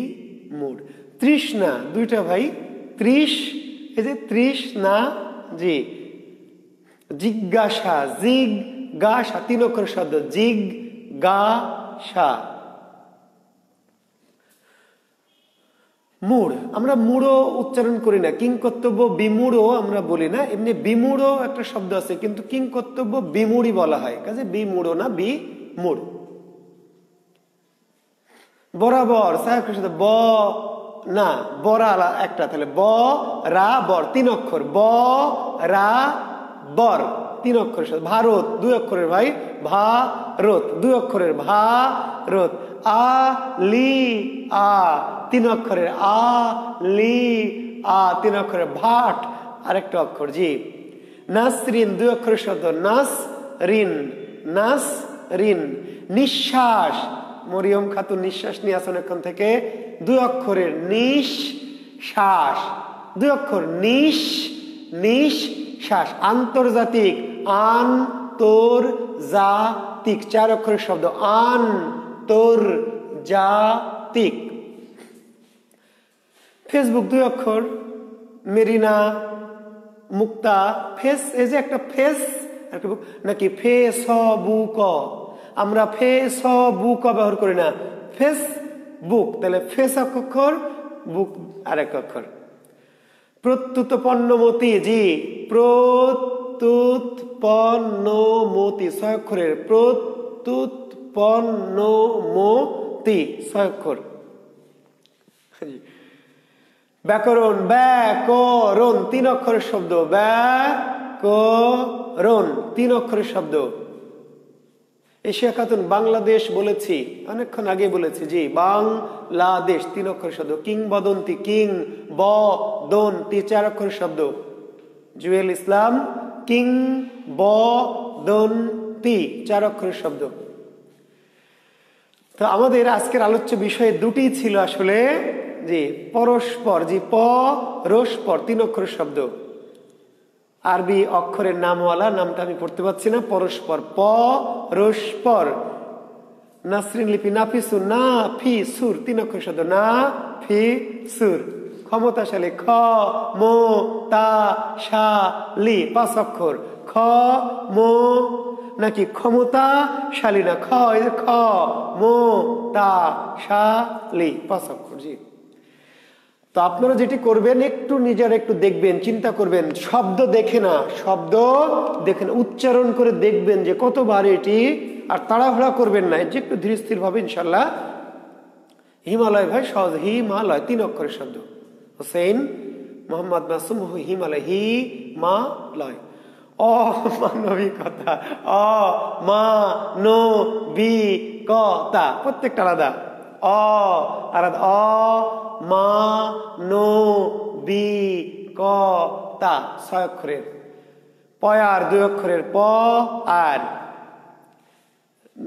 মূঢ়। তৃষ্ণা, দুইটা ভাই, ত্রিশ, এই যে তৃষ্ণা, জি। জিজ্ঞাসা, জিগ গাসা, তিন অক্ষরের শব্দ, জিগ গা সা। মূঢ়, আমরা মূঢ় উচ্চারণ করি না, কিং কর্তব্য বিমূঢ় আমরা বলি না। এমনি বিমূঢ় একটা শব্দ আছে, কিন্তু কিং কর্তব্য বিমূঢ়ই বলা হয়, কাজে বিমূঢ় না, বিমূঢ়। বরাবর, ব না, বরা একটা, তাহলে ব রা বর, তিন অক্ষর, ব রা বর, তিন অক্ষরের শব্দ। ভারত, দুই অক্ষরের ভাই, ভারত, দুই অক্ষরের, ভারত। আ লি আ, তিন অক্ষরের, আ লি আ, তিন অক্ষরের। ভাট, আরেকটা অক্ষর, জি। নাসরিন 2 অক্ষরের শব্দ, নাস রিন, নাস রিন। নিঃশ্বাস, মরিয়ম খাতুন নিঃশ্বাস নিয়ে আসেন এখন থেকে, 2 অক্ষরের, নিঃশ্বাস, 2 অক্ষর, নিঃশ্বাস। আন্তর্জাতিক, আন্তর্জাতিক, 4 অক্ষরের শব্দ, আন্তর্জাতিক। ফেসবুক 2 অক্ষর, মেরিনা মুক্তা, ফেস, এই যে একটা ফেস নাকি ফেসবুক, আমরা ফেসবুক ব্যবহার করি না, ফেসবুক। তাহলে ফেস এক অক্ষর, বুক আরেক অক্ষর। প্রত্যুত পণ্যমতি, জি, প্রত্যুত পণ্যমতি 6 অক্ষরের, প্রত্যুত পণ্যমতি 6 অক্ষর। ব্যাকরণ, ব্যাকরণ 3 অক্ষরের শব্দ, ব্যাকরণ 3 অক্ষরের শব্দ। এশিয়া খাতুন বাংলাদেশ বলেছি, অনেকক্ষণ আগে বলেছি, জি, বাংলাদেশ 3 অক্ষরের শব্দ। কিংবদন্তি, কিং বদন্তি 4 অক্ষরের শব্দ। জুয়েল ইসলাম, কিং বদন্তি 4 অক্ষরের শব্দ। তো আমাদের আজকের আলোচ্য বিষয়ে দুটি ছিল আসলে, জি, পরস্পর, জি, পরস্পর 3 অক্ষরের শব্দ। আরবি অক্ষরের নামওয়ালা, নামটা আমি পড়তে পারছি না, পরস্পর, পরস্পর। নাসরিন লিপি, নাফিসুর, নাফিসুর 3 অক্ষরের শব্দ, নাফিসুর। ক্ষমতাশালী, খ মো তা শা লি 5 অক্ষর, খ মো নাকি ক্ষমতাশালী না, খ, এই যে খ মো তা শা লি 5 অক্ষর, জি। তো আপনারা যেটি করবেন, একটু নিজেরা একটু দেখবেন, চিন্তা করবেন, শব্দ দেখে না, শব্দ দেখে না, উচ্চারণ করে দেখবেন যে কতবার এটি, আর তাড়াহুড়া করবেন না, যে একটু ধীর স্থির ভাবে ইনশাল্লাহ। হিমালয় ভাই সহজ, হিমালয় 3 অক্ষরের শব্দ। হোসেন মোহাম্মদ মাসুম, হিমালয়, হিমালয়। অমানবিকতা, অমানবিকতা প্রত্যেকটা আলাদা, আলাদা, অমানবিকতা 6 অক্ষরের। পয়ার 2 অক্ষরের, প আর।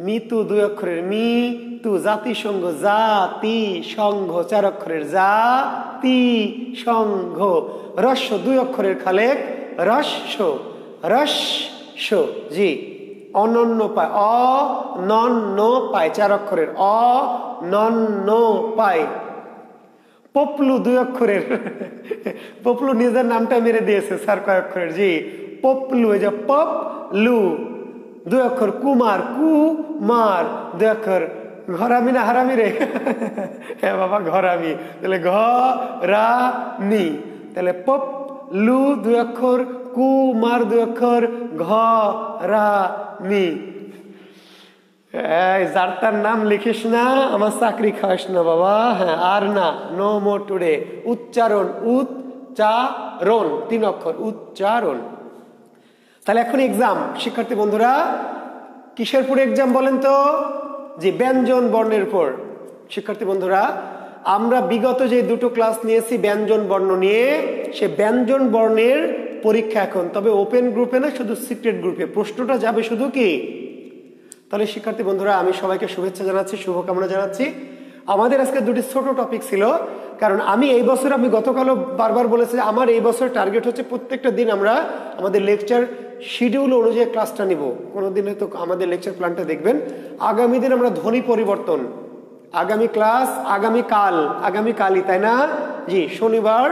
মিতু 2 অক্ষরের, মিতু। জাতিসংঘ, জাতি সংঘ 4 অক্ষরের, জাতিসংঘ। রস্য 2 অক্ষরের খালেক, রস্য, রস্য, জি। অনন্য পায়, অনন্য পায় 4 অক্ষরের, অনন্য পায়। পপলু 2 অক্ষরের, পপলু নিজের নামটা মেরে দিয়েছে স্যার, কয় অক্ষরের, জি, পপলু, এই যে পপলু 2 অক্ষর। কুমার, কুমার 2 অক্ষর। ঘরামি না হারামি রে, হ্যাঁ বাবা ঘরামি, তাহলে ঘরামি। তাহলে পপলু 2 অক্ষর, কুমার 2 অক্ষর, ঘরামি। যার তার নাম লিখিস না, আমার চাকরি খাওয়াস না বাবা, হ্যাঁ, আর না, নো মোর টুডে। উচ্চারণ, উচ্চারণ 3 অক্ষর, উচ্চারণ। তাহলে এখন এক্সাম, শিক্ষার্থী বন্ধুরা, কিসের উপর এক্সাম বলেন তো? জি, ব্যঞ্জন বর্ণের উপর। শিক্ষার্থী বন্ধুরা, আমরা বিগত যে 2টো ক্লাস নিয়েছি ব্যঞ্জন বর্ণ নিয়ে, সে ব্যঞ্জন বর্ণের পরীক্ষা এখন, তবে ওপেন গ্রুপে না, শুধু সিক্রেট গ্রুপে। প্রশ্নটা যাবে শুধু কি? তাহলে শিক্ষার্থী বন্ধুরা, আমি সবাইকে শুভেচ্ছা জানাচ্ছি, শুভকামনা জানাচ্ছি। আমাদের আজকে 2টি ছোট টপিক ছিল, কারণ আমি এই বছর, আমি গতকালও বারবার বলেছি, আমার এই বছর টার্গেট হচ্ছে প্রত্যেকটা দিন আমরা আমাদের লেকচার শিডিউল অনুযায়ী ক্লাসটা নিব। কোনোদিন হয়তো আমাদের লেকচার প্ল্যানটা দেখবেন। আগামী দিন আমরা ধ্বনি পরিবর্তন, আগামী ক্লাস আগামীকালই, তাই না? জি, শনিবার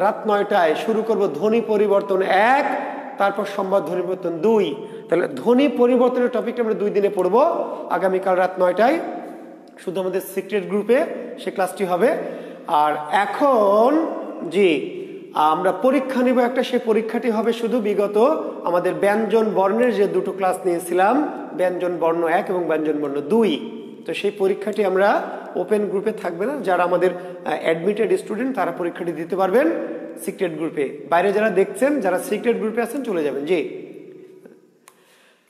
রাত 9টায় শুরু করব ধ্বনি পরিবর্তন 1, তারপর সোমবার ধ্বনি পরিবর্তন 2। তাহলে ধ্বনি পরিবর্তনের টপিকটা আমরা 2 দিনে পড়বো। আগামীকাল রাত 9টায় শুধু আমাদের সিক্রেট গ্রুপে সে ক্লাসটি হবে। আর এখন জি আমরা পরীক্ষা নিব একটা, সেই পরীক্ষাটি হবে শুধু বিগত আমাদের ব্যঞ্জন বর্ণের যে 2টো ক্লাস নিয়েছিলাম, ব্যঞ্জন বর্ণ 1 এবং ব্যঞ্জন বর্ণ 2। তো সেই পরীক্ষাটি আমরা ওপেন গ্রুপে থাকবে না, যারা আমাদের অ্যাডমিটেড স্টুডেন্ট তারা পরীক্ষাটি দিতে পারবেন সিক্রেট গ্রুপে। বাইরে যারা দেখছেন, যারা সিক্রেট গ্রুপে আছেন চলে যাবেন। জি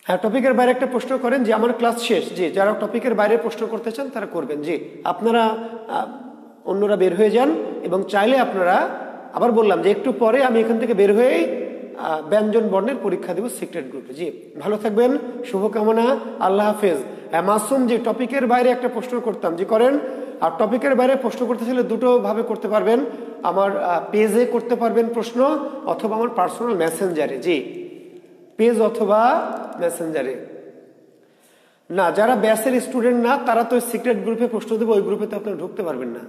হ্যাঁ, টপিকের বাইরে একটা প্রশ্ন করেন যে আমার ক্লাস শেষ। জি, যারা টপিকের বাইরে প্রশ্ন করতে চান তারা করবেন। জি, আপনারা অন্যরা বের হয়ে যান এবং চাইলে আপনারা আবার বললাম যে একটু পরে আমি এখান থেকে বের হয়েই ব্যঞ্জন বর্ণের পরীক্ষা দেব সিক্রেট গ্রুপে। জি, ভালো থাকবেন, শুভকামনা, আল্লাহ হাফেজ। মাসুম, যে টপিকের বাইরে একটা প্রশ্ন করতাম, যে করেন। আর টপিকের বাইরে প্রশ্ন করতে চাইলে দুটো ভাবে করতে পারবেন, আমার পেজে করতে পারবেন প্রশ্ন, অথবা আমার পার্সোনাল মেসেঞ্জারে। জি, পেজ অথবা মেসেঞ্জারে। না, যারা ব্যাচের স্টুডেন্ট না তারা তো সিক্রেট গ্রুপে প্রশ্ন দেবো, ওই গ্রুপে তো আপনারা ঢুকতে পারবেন না।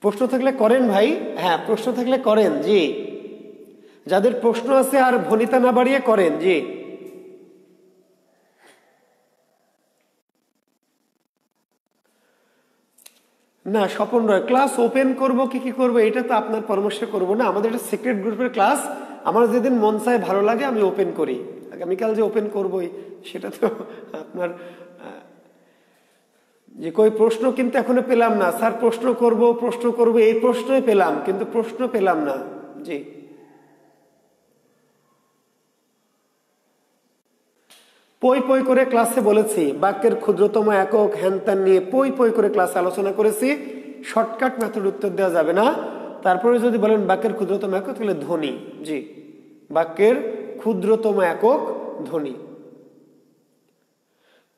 প্রশ্ন থাকলে করেন ভাই, হ্যাঁ প্রশ্ন থাকলে করেন। জি, যাদের প্রশ্ন আছে আর ভনিতা না বাড়িয়ে করেন। জি, না স্বপন রয়, ক্লাস ওপেন করব কি করব এটা তো আপনার পরামর্শে করব না, আমাদের একটা সিক্রেট গ্রুপের ক্লাস। আমার যেদিন মন চায় ভালো লাগে আমি ওপেন করি, আগামীকাল যে ওপেন করবই সেটা তো আপনার যে কই প্রশ্ন কিন্তু এখনো পেলাম না স্যার, প্রশ্ন করব এই প্রশ্নই পেলাম, কিন্তু প্রশ্ন পেলাম না। জি, পই পই করে ক্লাসে বলেছি, বাক্যের ক্ষুদ্রতম একক হ্যানত্যান নিয়ে পই পই করে ক্লাসে আলোচনা করেছি। শর্টকাট মেথড উত্তর দেওয়া যাবে না। তারপরে যদি বলেন বাক্যের ক্ষুদ্রতম একক, তাহলে ধ্বনি। জি, বাক্যের ক্ষুদ্রতম একক ধ্বনি।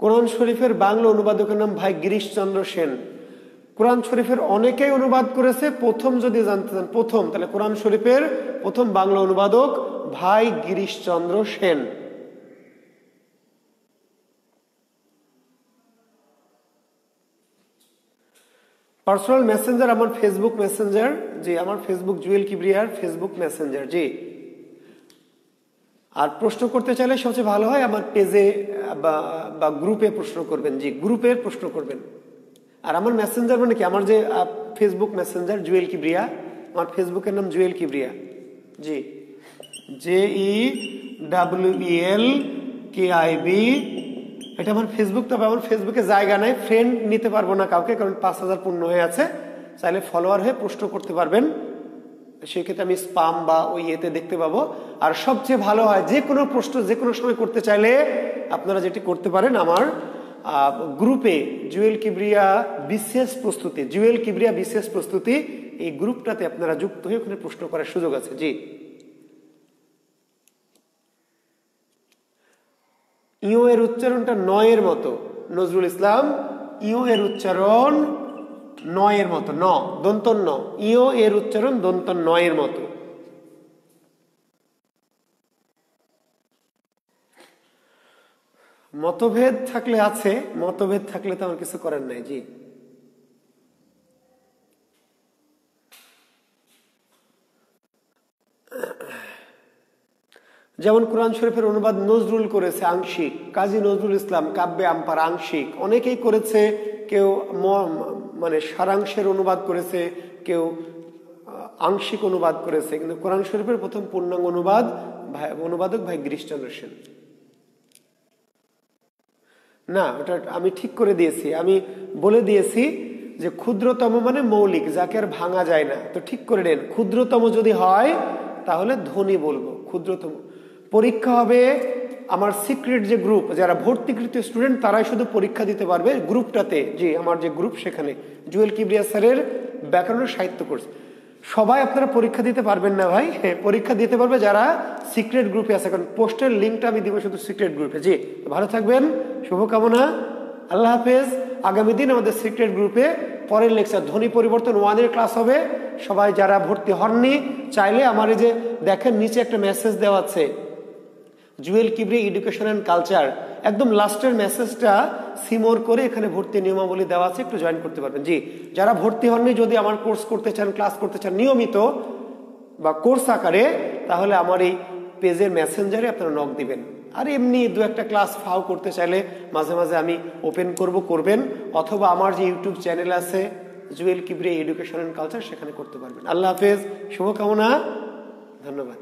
কোরআন শরীফের বাংলা অনুবাদকের নাম ভাই গিরিশচন্দ্র সেন। কোরআন শরীফের অনেকেই অনুবাদ করেছে, প্রথম যদি জানতে চান প্রথম, তাহলে কোরআন শরীফের প্রথম বাংলা অনুবাদক ভাই গিরিশচন্দ্র সেন। পার্সোনাল মেসেঞ্জার আমার ফেসবুক মেসেঞ্জার। জি, আমার ফেসবুক জুয়েল কিবরিয়ার ফেসবুক মেসেঞ্জার। জি, আর প্রশ্ন করতে চাইলে সবচেয়ে ভালো হয় আমার পেজে বা গ্রুপে প্রশ্ন করবেন। জি, গ্রুপে প্রশ্ন করবেন। আর আমার মেসেঞ্জার মানে কি, আমার যে ফেসবুক মেসেঞ্জার জুয়েল কিবরিয়া, আমার ফেসবুকের নাম জুয়েল কিবরিয়া। জি, JEWELKIB, এটা আমার ফেসবুক। তবে আমার ফেসবুকে জায়গা নাই, ফ্রেন্ড নিতে পারবো না কাউকে, কারণ 5000 পূর্ণ হয়ে আছে। চাইলে ফলোয়ার হয়ে প্রশ্ন করতে পারবেন, সেক্ষেত্রে আমি স্পাম বা ওই ইয়েতে দেখতে পাবো। আর সবচেয়ে ভালো হয় যে কোনো প্রশ্ন যে কোনো সময় করতে চাইলে আপনারা যেটি করতে পারেন, আমার গ্রুপে জুয়েল কিবরিয়া বিশেষ প্রস্তুতি, জুয়েল কিবরিয়া বিশেষ প্রস্তুতি, এই গ্রুপটাতে আপনারা যুক্ত হয়ে ওখানে প্রশ্ন করার সুযোগ আছে। জি, ইও এর উচ্চারণটা নয়ের মতো, নজরুল ইসলাম। ইও এর উচ্চারণ নয়ের মতো, ন দন্ত ন, ইও এর উচ্চারণ দন্ত নয়ের মতো। মতভেদ থাকলে আছে, মতভেদ থাকলে তো আমার কিছু করার নাই। জি, যেমন কোরআন শরীফের অনুবাদ নজরুল করেছে আংশিক, কাজী নজরুল ইসলাম কাব্যে আমপার আংশিক, অনেকেই করেছে। কেউ মানে সারাংশের অনুবাদ করেছে, কেউ আংশিক অনুবাদ করেছে, কিন্তু কোরআন শরীফের প্রথম পূর্ণাঙ্গ অনুবাদক ভাই গিরিশচন্দ্র সেন। না, ওটা আমি ঠিক করে দিয়েছি, আমি বলে দিয়েছি যে ক্ষুদ্রতম মানে মৌলিক, যাকে আর ভাঙা যায় না। তো ঠিক করে নেন, ক্ষুদ্রতম যদি হয় তাহলে ধ্বনি বলবো, ক্ষুদ্রতম। পরীক্ষা হবে আমার সিক্রেট যে গ্রুপ, যারা ভর্তিকৃত স্টুডেন্ট তারাই শুধু পরীক্ষা দিতে পারবে গ্রুপটাতে। জি, আমার যে গ্রুপ সেখানে জুয়েল কিবরিয়া স্যারের ব্যাকরণ সাহিত্য কোর্স। সবাই আপনারা পরীক্ষা দিতে পারবেন না ভাই, পরীক্ষা দিতে পারবে যারা সিক্রেট গ্রুপে আছে, কারণ পোস্টের লিঙ্কটা আমি দিব শুধু সিক্রেট গ্রুপে। জি, ভালো থাকবেন, শুভকামনা, আল্লাহ হাফেজ। আগামী দিন আমাদের সিক্রেট গ্রুপে পরের লেকচার ধ্বনি পরিবর্তন 1-এর ক্লাস হবে। সবাই যারা ভর্তি হননি চাইলে আমার এই যে দেখেন নিচে একটা মেসেজ দেওয়া আছে, Jewel Kibria education and culture, একদম লাস্টের মেসেজটা সিমোর করে এখানে ভর্তি নিয়মাবলী দেওয়া আছে, একটু জয়েন করতে পারবেন। জি, যারা ভর্তি হননি যদি আমার কোর্স করতে চান, ক্লাস করতে চান নিয়মিত বা কোর্স আকারে, তাহলে আমার এই পেজের মেসেঞ্জারে আপনারা নক দিবেন। আর এমনি 2-একটা ক্লাস ফাও করতে চাইলে মাঝে মাঝে আমি ওপেন করবেন, অথবা আমার যে ইউটিউব চ্যানেল আছে Jewel Kibria education and culture, সেখানে করতে পারবেন। আল্লাহ হাফেজ, শুভকামনা, ধন্যবাদ।